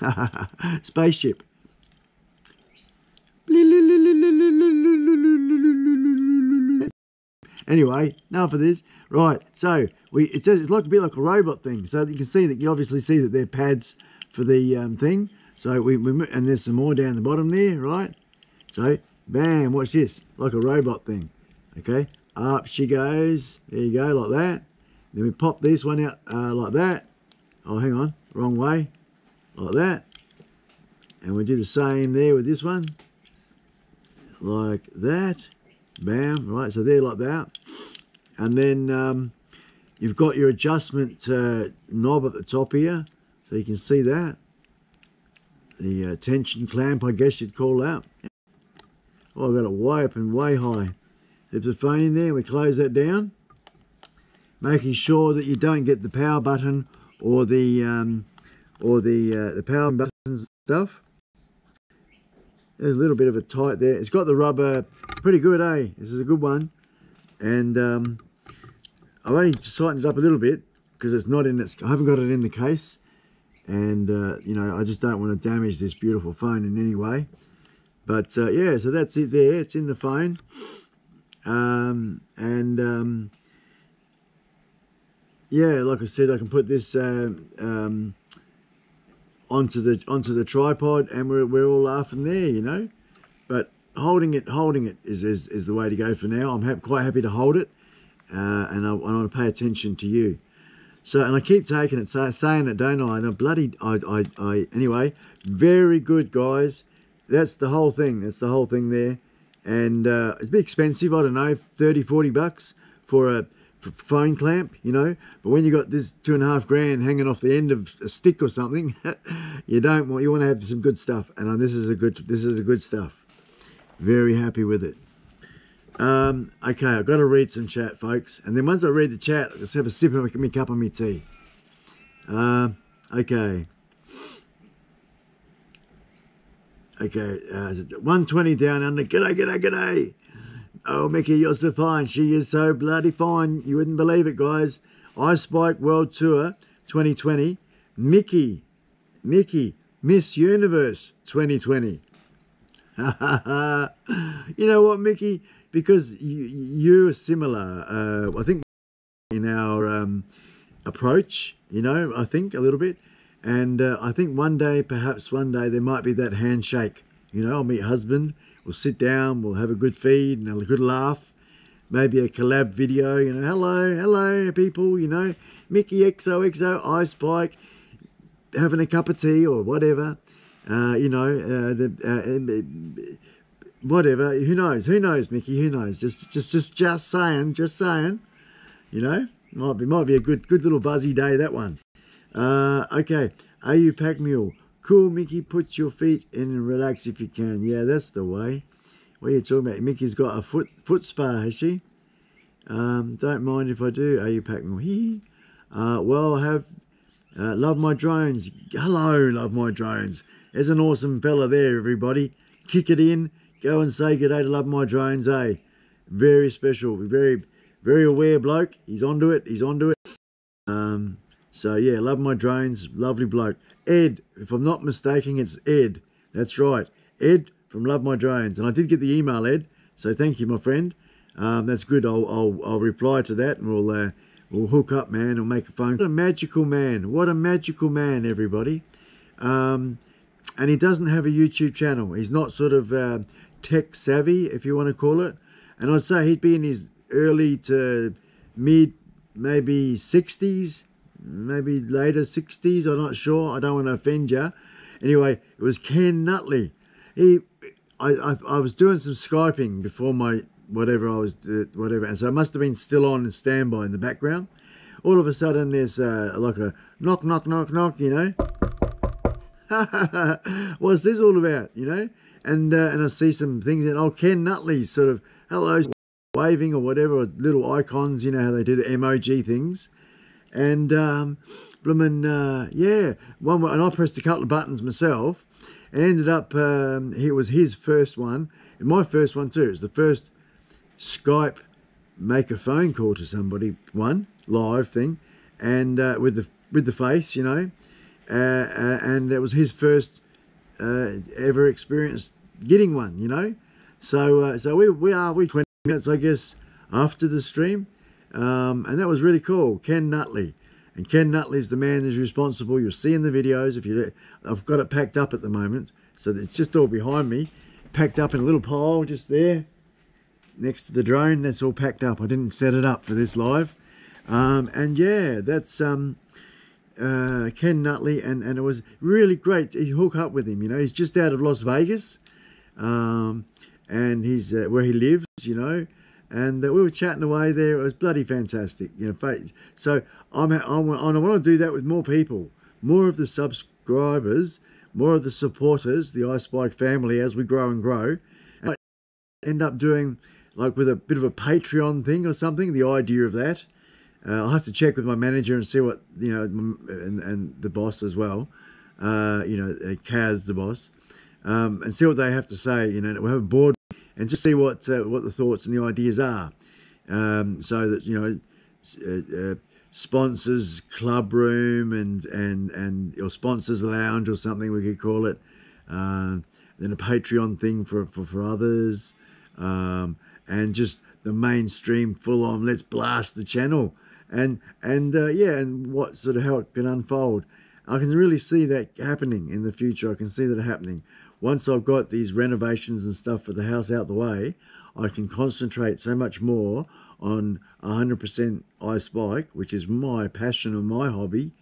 that. Spaceship. Anyway, enough of this. Right, so it says it's like a bit like a robot thing. So you can see that, you obviously see that they're pads for the thing. So we and there's some more down the bottom there, right? So bam, watch this, like a robot thing. Okay, up she goes. There you go, like that. Then we pop this one out like that. Oh, hang on, wrong way, like that. And we do the same there with this one, like that. Bam, right, so they're like that. And then you've got your adjustment knob at the top here, so you can see that. The tension clamp, I guess you'd call that. Oh, I've got it way up and way high. There's the phone in there, we close that down, making sure that you don't get the power button or the power buttons and stuff. There's a little bit of a tight there. It's got the rubber pretty good, eh? This is a good one. And I've only tightened it up a little bit because it's not in its, I haven't got it in the case. And, you know, I just don't want to damage this beautiful phone in any way. But, yeah, so that's it there. It's in the phone. Yeah, like I said, I can put this onto the tripod, and we're all laughing there, you know. But holding it is the way to go for now. I'm quite happy to hold it, and I want to pay attention to you. So, and I keep taking it, saying it, don't I? And anyway, very good, guys. That's the whole thing. That's the whole thing there. And it's a bit expensive, I don't know, 30, 40 bucks for a phone clamp, you know. But when you got this $2.5 grand hanging off the end of a stick or something, you want to have some good stuff. And this is a good stuff. Very happy with it. Okay, I've got to read some chat, folks. And then once I read the chat, I'll just have a sip of my cup of my tea. Okay. Okay, 120 down under. G'day. Oh, Mickey, you're so fine. She is so bloody fine. You wouldn't believe it, guys. iSpike World Tour 2020. Mickey, Miss Universe 2020. You know what, Mickey? Because you're similar, I think, in our approach, you know, I think a little bit. And I think perhaps one day, there might be that handshake. You know, I'll meet husband, we'll sit down, we'll have a good feed and a good laugh. Maybe a collab video, you know, hello, people, you know. Mickey XOXO, iSpike, having a cup of tea or whatever. You know, whatever, who knows, Mickey, who knows? Just saying, you know. Might be a good little buzzy day, that one. Okay, are you pack mule? Cool, Mickey, put your feet in and relax if you can. Yeah, that's the way. What are you talking about? Mickey's got a foot spa, has she? Don't mind if I do. Are you pack mule? Hee. Well, I have love my drones. Hello, love my drones. There's an awesome fella there, everybody. Kick it in. Go and say good day to love my drones, eh? Very special. Very, very aware bloke. He's onto it. So yeah, love my drones, lovely bloke. Ed, if I'm not mistaken, it's Ed. That's right, Ed from Love My Drones. And I did get the email, Ed. So thank you, my friend. That's good. I'll reply to that, and we'll hook up, man. We'll make a phone. What a magical man! What a magical man, everybody. And he doesn't have a YouTube channel. He's not sort of tech savvy, if you want to call it. And I'd say he'd be in his early to mid maybe 60s, maybe later 60s, I'm not sure. I don't want to offend you. Anyway, it was Ken Nutley. I was doing some Skyping before my whatever, and so it must have been still on and standby in the background. All of a sudden there's like a knock, knock, knock, knock, you know. What's this all about, you know? And I see some things, and Ken Nutley's sort of hello, waving or whatever, or little icons, you know how they do the emoji things. And yeah, and I pressed a couple of buttons myself, and ended up it was his first one, and my first one too. It was the first Skype make a phone call to somebody one live thing, and with the face, you know, and it was his first ever experience getting one, you know. So we 20 minutes, I guess, after the stream, and that was really cool. Ken Nutley. And Ken Nutley's the man who's responsible. You'll see in the videos. I've got it packed up at the moment, so it's just all behind me, packed up in a little pile just there, next to the drone. That's all packed up. I didn't set it up for this live, and yeah, that's Ken Nutley, and it was really great to hook up with him. You know, he's just out of Las Vegas, and he's where he lives. You know. And we were chatting away there. It was bloody fantastic, you know. So I want to do that with more people, more of the subscribers, more of the supporters, the iSpike family as we grow and grow. And I end up doing like with a bit of a Patreon thing or something. The idea of that, I'll have to check with my manager and see what, you know, and the boss as well. You know, Kaz, the boss, and see what they have to say. You know, we'll have a board. And just see what the thoughts and the ideas are, so that, you know, sponsors club room and or sponsors lounge or something we could call it, then a Patreon thing for others, and just the mainstream full on let's blast the channel, and yeah, and what sort of how it can unfold. I can really see that happening in the future. I can see that happening. Once I've got these renovations and stuff for the house out the way, I can concentrate so much more on 100% iSpike, which is my passion and my hobby.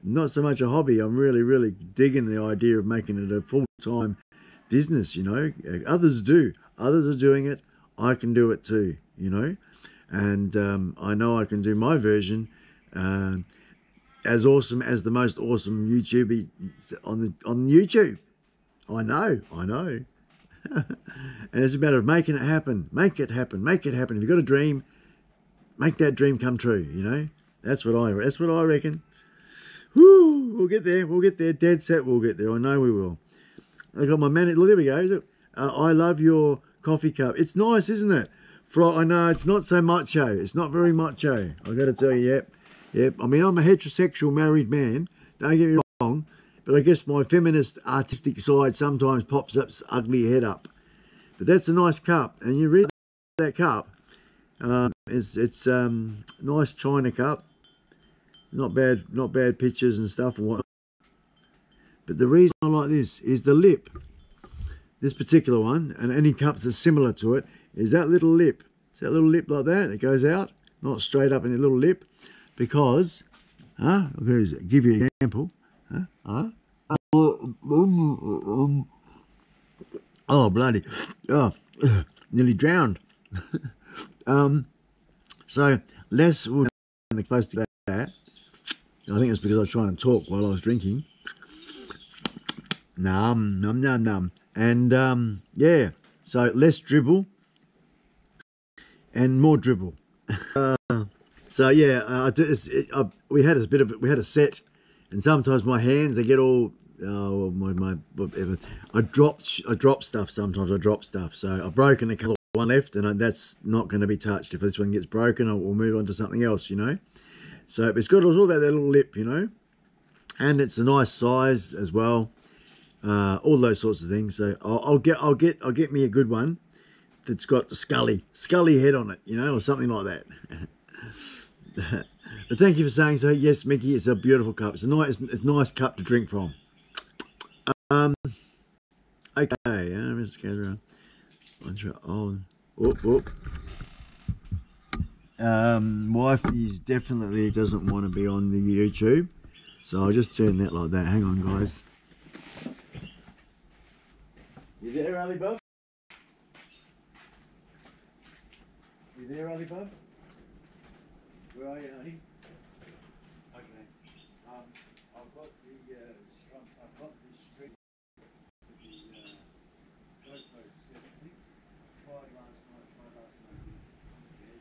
Not so much a hobby. I'm really, really digging the idea of making it a full-time business, you know. Others do. Others are doing it. I can do it too, you know. And I know I can do my version as awesome as the most awesome YouTuber on YouTube. I know. And it's a matter of making it happen. Make it happen. Make it happen. If you've got a dream, make that dream come true, you know? That's what I reckon. Woo, we'll get there. We'll get there. Dead set, we'll get there. I know we will. I got my man. Look, there we go. Look, I love your coffee cup. It's nice, isn't it? I know it's not so macho. It's not very macho. I got to tell you, yep. I mean, I'm a heterosexual married man. Don't get me wrong. But I guess my feminist artistic side sometimes pops up ugly head up. But that's a nice cup. And you read that cup. It's nice china cup. Not bad pictures and stuff and whatnot. But the reason I like this is the lip. This particular one, and any cups that are similar to it, is that little lip. It's that little lip like that. It goes out, not straight up in the little lip. Because, I'll give you an example. Oh, bloody. Oh, nearly drowned. So, less will be close to that. I think it's because I was trying to talk while I was drinking. Num. And, yeah, so less dribble and more dribble. So, yeah, we had a set. And sometimes my hands, they get all, whatever. I drop stuff sometimes. So I've broken a couple, one left, and that's not going to be touched. If this one gets broken, we'll move on to something else, you know. So it's all about that little lip, you know. And it's a nice size as well. All those sorts of things. So I'll get me a good one that's got the Skully head on it, you know, or something like that. But thank you for saying so. Yes, Mickey, it's a beautiful cup. It's a nice cup to drink from. Okay, let's go around. Oh, whoop. Wifey's definitely doesn't want to be on the YouTube, so I'll just turn that like that. Hang on, guys. You there, Ali Bub? You there, Ali Bub? Where are you, honey? Okay. I've got the string with the GoPro 70. Tried last night. Yeah.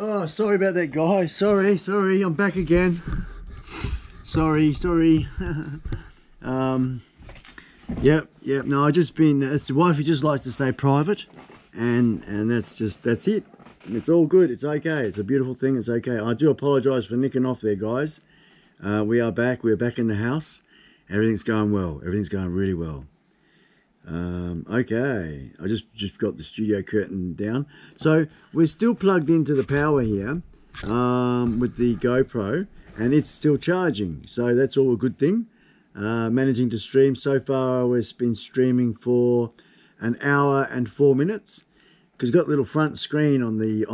Oh, sorry about that, guys. Sorry, I'm back again. Sorry. Yep. No, I just been. It's the wifey just likes to stay private, and that's it. It's all good. It's okay. It's a beautiful thing. It's okay. I do apologise for nicking off there, guys. We are back. We're back in the house. Everything's going well. Everything's going really well. Okay, I just got the studio curtain down, so we're still plugged into the power here with the GoPro, and it's still charging, so that's all a good thing. Managing to stream so far, we've been streaming for 1 hour and 4 minutes, because it's got a little front screen on the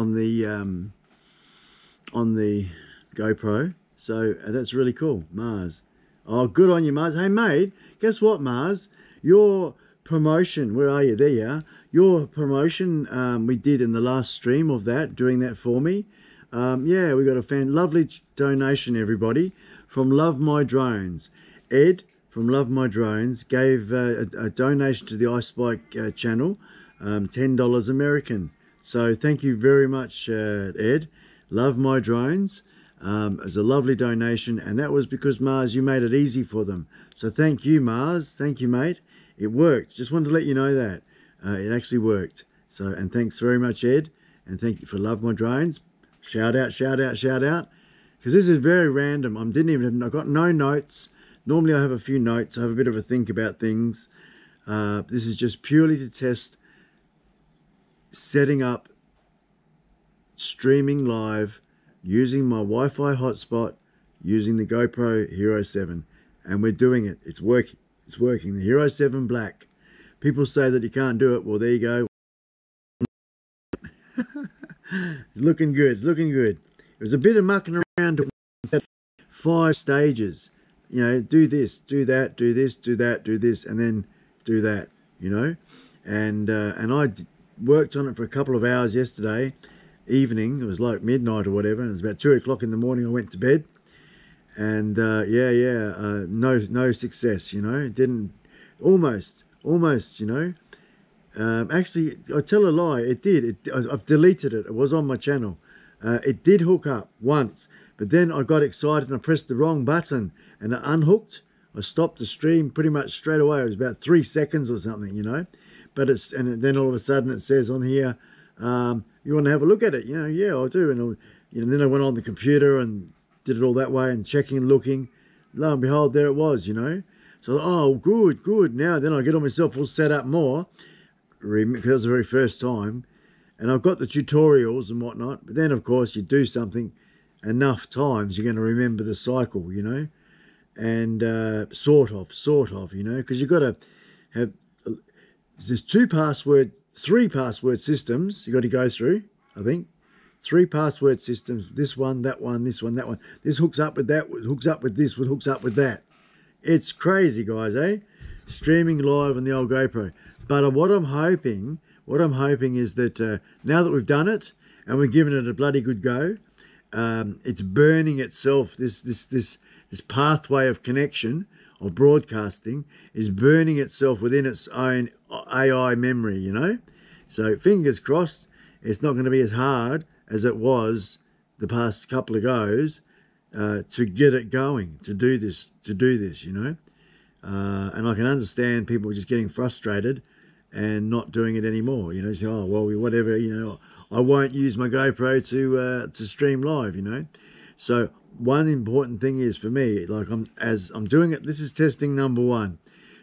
GoPro, so that's really cool. Mars, oh, good on you, Mars. Hey mate, guess what, Mars, your promotion, where are you? There you are. Your promotion we did in the last stream of that, doing that for me. Yeah, we got a lovely donation, everybody, from Love My Drones. Ed from Love My Drones gave a donation to the iSpike channel, $10 American. So thank you very much, Ed. Love My Drones. It's a lovely donation, and that was because, Mars, you made it easy for them. So thank you, Mars. Thank you, mate. It worked. Just wanted to let you know that. It actually worked. So, and thanks very much, Ed. And thank you for Love My Drones. Shout out. Because this is very random. I've got no notes. Normally I have a few notes. I have a bit of a think about things. This is just purely to test setting up streaming live using my Wi-Fi hotspot, using the GoPro Hero 7. And we're doing it. It's working. It's working. The Hero 7 Black. People say that you can't do it. Well, there you go. It's looking good. It's looking good. It was a bit of mucking around. 5 stages. You know, do this, do that, do this, do that, do this, and then do that. You know, and I worked on it for a couple of hours yesterday evening. It was like midnight or whatever. It was about 2 o'clock in the morning. I went to bed. And no success, you know. It didn't, almost, you know. Actually, I tell a lie, it did. I've deleted it. It was on my channel. It did hook up once, but then I got excited and I pressed the wrong button and it unhooked. I stopped the stream pretty much straight away. It was about 3 seconds or something, you know. But then all of a sudden it says on here, you want to have a look at it? You know, yeah, I do. And then I went on the computer and did it all that way and checking and looking. Lo and behold, there it was, you know. So, oh, good. Now then I get on myself all set up more, because it was the very first time. And I've got the tutorials and whatnot. But then, of course, you do something enough times, you're going to remember the cycle, you know. And sort of, you know. Because you've got to have, there's 3 password systems you've got to go through, I think. 3 password systems, this one, that one, this one, that one. This hooks up with that, hooks up with this, hooks up with that. It's crazy, guys, eh? Streaming live on the old GoPro. But what I'm hoping is that now that we've done it and we've given it a bloody good go, it's burning itself, this pathway of connection, or broadcasting, is burning itself within its own AI memory, you know? So fingers crossed, it's not going to be as hard as it was the past couple of goes to get it going, to do this, you know. And I can understand people just getting frustrated and not doing it anymore. You know, say, oh well, whatever. You know, I won't use my GoPro to stream live. You know, so one important thing is for me, like as I'm doing it. This is testing number 1.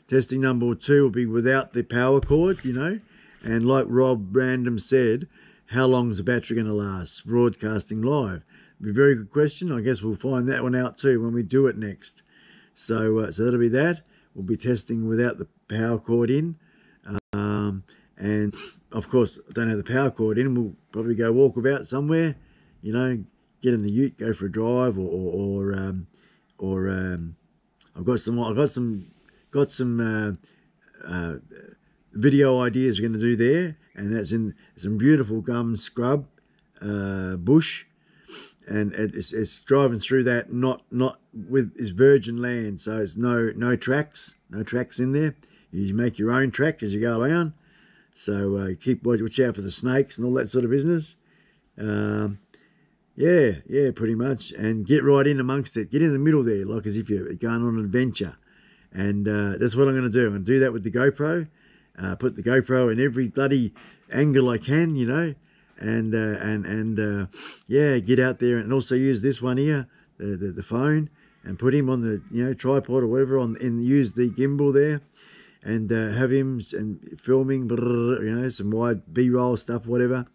Testing number 2 will be without the power cord. You know, and like Rob Random said, how long is the battery going to last broadcasting live? Be a very good question. I guess we'll find that one out too when we do it next. So so that'll be that. We'll be testing without the power cord in. And of course, I don't have the power cord in. We'll probably go walk about somewhere, you know, get in the ute, go for a drive, or I've got some video ideas we're going to do there, and that's in some beautiful gum scrub bush. And it's driving through that, not with it's virgin land, so it's no tracks in there. You make your own track as you go around. So watch out for the snakes and all that sort of business. Yeah, pretty much. And get right in amongst it. Get in the middle there, like as if you're going on an adventure. And that's what I'm going to do. I'm going to do that with the GoPro. Put the GoPro in every bloody angle I can, you know. And yeah, get out there and also use this one here, the phone, and put him on the, you know, tripod or whatever and use the gimbal there, and have him and filming, you know, some wide B-roll stuff, whatever.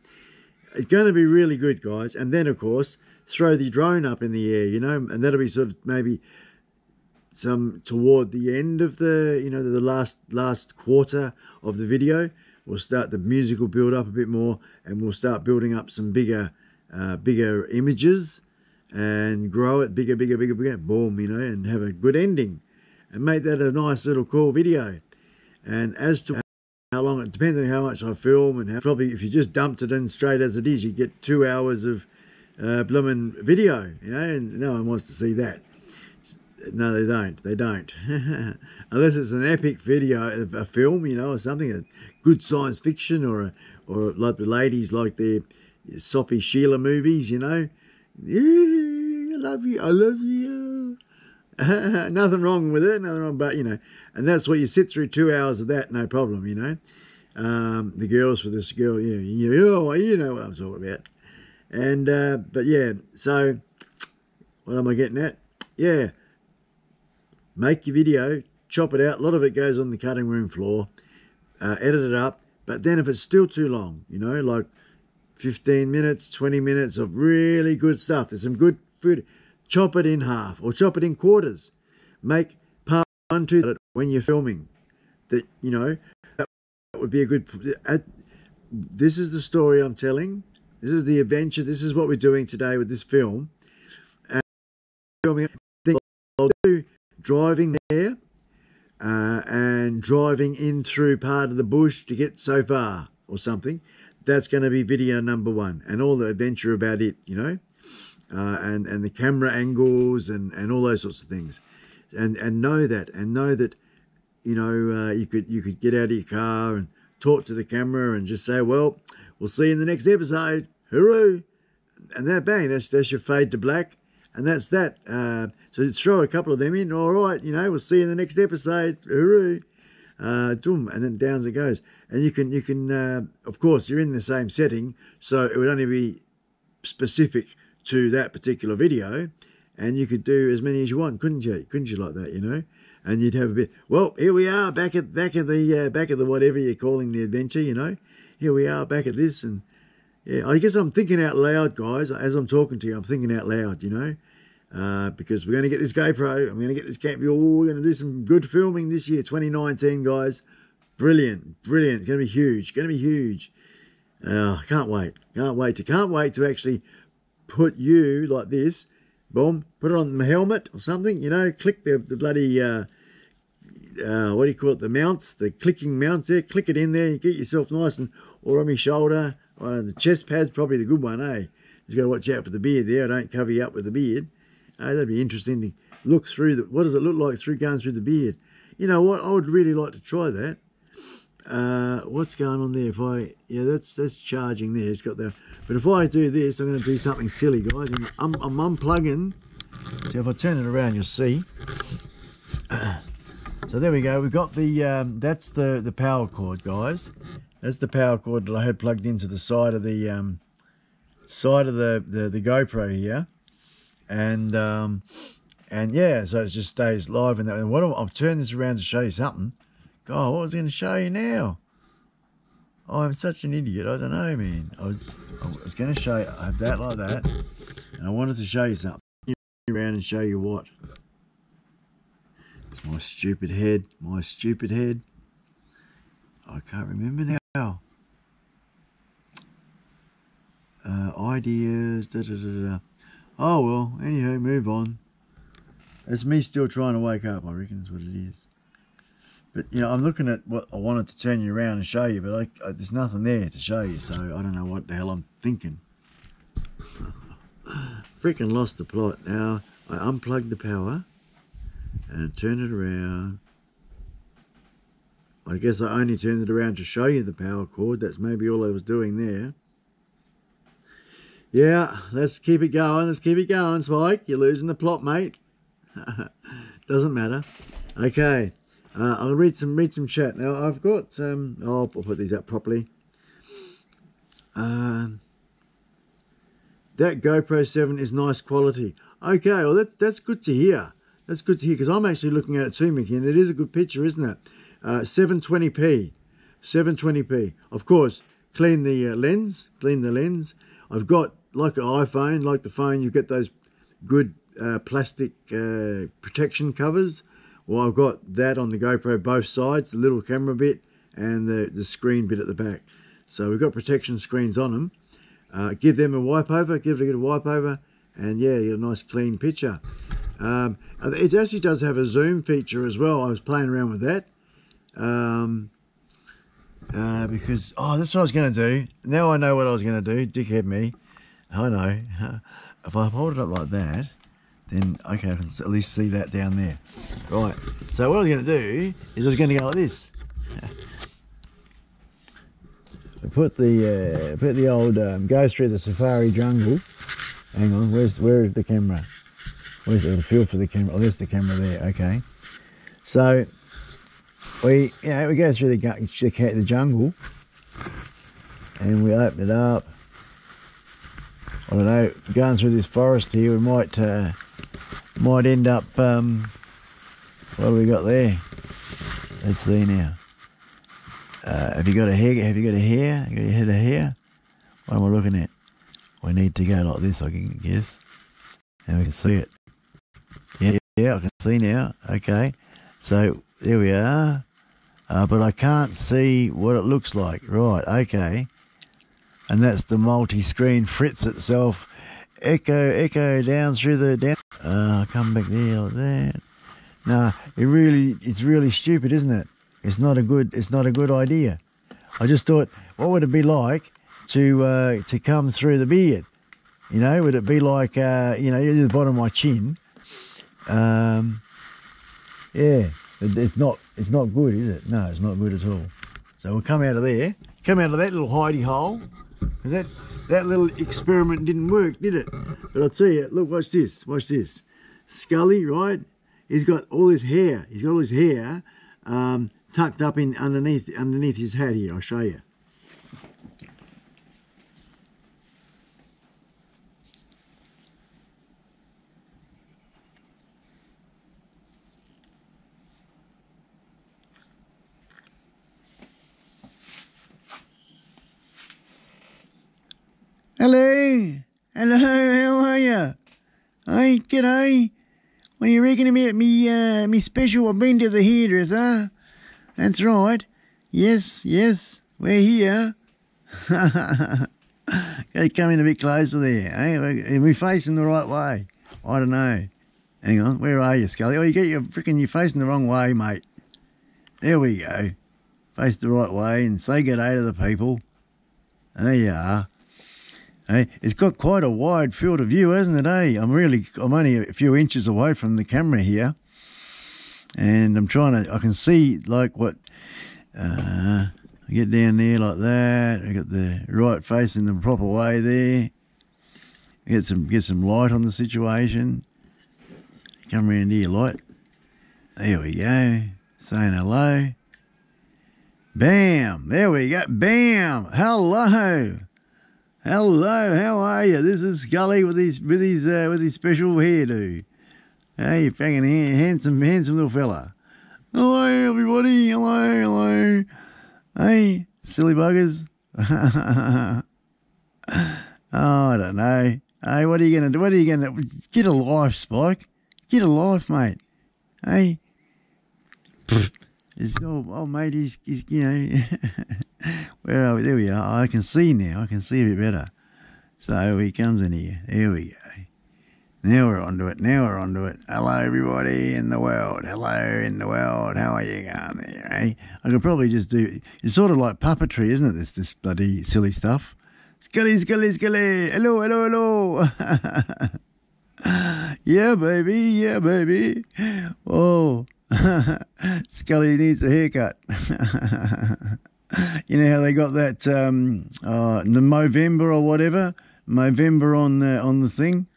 It's going to be really good, guys. And then of course throw the drone up in the air, you know, and that'll be sort of maybe some toward the end of the, you know, the last quarter of the video. We'll start, the music will build up a bit more, and we'll start building up some bigger images and grow it bigger, boom, you know, and have a good ending and make that a nice little cool video. And as to how long, it depends on how much I film, and probably if you just dumped it in straight as it is, you get 2 hours of blooming video, you know, and no one wants to see that. No, they don't. Unless it's an epic video, a film, you know, or something, a good science fiction, or like the ladies like their soppy Sheila movies, you know. Yeah, I love you. Nothing wrong with it, nothing wrong, but, you know, and that's what you sit through 2 hours of that, no problem, you know. The girls for this girl, yeah, you know what I'm talking about. And, but yeah, so, what am I getting at? Yeah. Make your video, chop it out. A lot of it goes on the cutting room floor. Edit it up. But then if it's still too long, you know, like 15 minutes, 20 minutes of really good stuff, there's some good food, chop it in half or chop it in quarters. Make part 1, 2 when you're filming. That, you know, that would be a good... This is the story I'm telling. This is the adventure. This is what we're doing today with this film. And filming, I'll do driving there and driving in through part of the bush to get so far or something. That's going to be video number 1, and all the adventure about it, you know, and the camera angles and all those sorts of things, and know that, you know, you could get out of your car and talk to the camera and just say, well, we'll see you in the next episode, hooroo, and that, bang, that's your fade to black. And that's that. So throw a couple of them in. All right, you know, we'll see you in the next episode. Hooroo. Doom, and then down it goes. And you can, of course, you're in the same setting, so it would only be specific to that particular video, and you could do as many as you want, couldn't you? Couldn't you, like that, you know? And you'd have a bit. Well, here we are back at the whatever you're calling the adventure, you know. Here we are back at this, and yeah, I guess I'm thinking out loud, guys. As I'm talking to you, I'm thinking out loud, you know, because we're going to get this GoPro. I'm going to get this camp. We're going to do some good filming this year, 2019, guys. Brilliant. It's going to be huge. Can't wait to actually put you like this. Boom. Put it on my helmet or something, you know. Click the bloody, what do you call it? The mounts, the clicking mounts there. Click it in there. You get yourself nice and all on my shoulder. The chest pad's probably the good one, eh? You've got to watch out for the beard there. I don't cover you up with the beard. That'd be interesting to look through. What does it look like going through the beard? You know what? I would really like to try that. What's going on there? Yeah, that's charging there. It's got the. But if I do this, I'm going to do something silly, guys. I'm unplugging. So if I turn it around, you'll see. So there we go. We've got the that's the power cord, guys. That's the power cord that I had plugged into the side of the GoPro here, and yeah, so it just stays live. And what I'll turn this around to show you something. God, what was I going to show you now? Oh, I'm such an idiot. I don't know, man. I was going to show you. I have that like that, and I wanted to show you something. Around and show you what. It's my stupid head. My stupid head. I can't remember now. Ideas. Da, da, da, da. Oh well. Anyhow, move on. It's me still trying to wake up. I reckon is what it is. But you know, I'm looking at what I wanted to turn you around and show you, but there's nothing there to show you. So I don't know what the hell I'm thinking. Freaking lost the plot. Now I unplugged the power and turn it around. I guess I only turned it around to show you the power cord. That's maybe all I was doing there. Yeah, let's keep it going. Let's keep it going, Spike. You're losing the plot, mate. Doesn't matter. Okay, I'll read some chat. Now I've got I'll put these up properly. That GoPro 7 is nice quality. Okay, well that's good to hear. That's good to hear because I'm actually looking at it too, Mickey, and it is a good picture, isn't it? 720p, 720p. Of course, clean the lens. Clean the lens. I've got like an iPhone, like the phone. You get those good plastic protection covers. Well, I've got that on the GoPro, both sides, the little camera bit and the screen bit at the back. So we've got protection screens on them. Give them a wipe over, give it a wipe over, and yeah, you get a nice clean picture. It actually does have a zoom feature as well. I was playing around with that because, oh, that's what I was going to do. Now I know what I was going to do, dickhead me. I know. If I hold it up like that, then, okay, I can at least see that down there. Right, so what I was going to do is I was going to go like this. Put the old go through the safari jungle. Hang on, where is the camera? Where's the feel for the camera? Oh, there's the camera there. Okay, so we go through the jungle, and we open it up. I don't know, going through this forest here, we might end up. What have we got there? Let's see now. Have you got a hair? Have you got a hair? You got your head of hair? What am I looking at? We need to go like this, I can guess. And we can see it. Yeah, I can see now. Okay. So there we are. But I can't see what it looks like. Right, okay. And that's the multi-screen frits itself. Echo down through the come back there like that. No, it's really stupid, isn't it? It's not a good idea. I just thought, what would it be like to come through the beard? You know, would it be like the bottom of my chin? Yeah, it's not good, is it? No, it's not good at all. So we'll come out of there, come out of that little hidey hole. That little experiment didn't work, did it? But I'll tell you, look, watch this. Skully, right? He's got all his hair. He's got all his hair tucked up in underneath his hat here. I'll show you. Hello, how are you? Hey, g'day. What do you reckon about me special? I've been to the hairdresser. That's right. Yes, we're here. Gotta come in a bit closer there. Eh? Are we facing the right way? I don't know. Hang on, where are you, Skully? Oh, you're facing the wrong way, mate. There we go. Face the right way and say good day to the people. There you are. Hey, it's got quite a wide field of view, hasn't it, eh? I'm only a few inches away from the camera here. And I can see like what, I get down there like that. I got the right face in the proper way there. Get some light on the situation. Come around here, light. There we go. saying hello. Bam, there we go. Bam, hello. Hello, how are you? This is Skully with his special hairdo. Hey, you fucking handsome little fella. Hello, everybody. Hello. Hey, silly buggers. Oh, I don't know. Hey, what are you gonna do? What are you gonna get a life, Spike? Get a life, mate. Hey, it's mate. He's you know. Where are we? There we are. I can see now. I can see a bit better. So he comes in here. There we go. Now we're onto it. Hello, everybody in the world. Hello in the world. How are you going there, eh? I could probably just do... It's sort of like puppetry, isn't it? This bloody silly stuff. Skully. Hello. Yeah, baby. Oh. Skully needs a haircut. You know how they got that the Movember or whatever? Movember on the thing?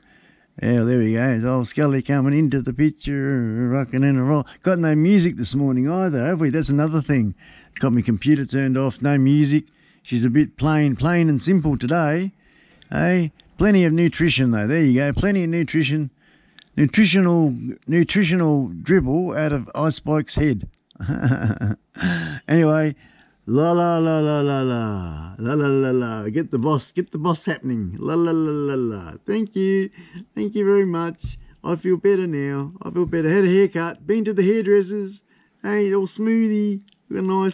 Yeah, there we go. It's old Skully coming into the picture, rocking and roll. Got no music this morning either, have we? That's another thing. Got my computer turned off, no music. She's a bit plain and simple today. Hey, plenty of nutrition though. There you go. Plenty of nutrition. Nutritional dribble out of iSpike's head. Anyway, la. Get the boss happening. La. Thank you very much. I feel better now. Had a haircut. Been to the hairdressers. Hey, all smoothie. Got a nice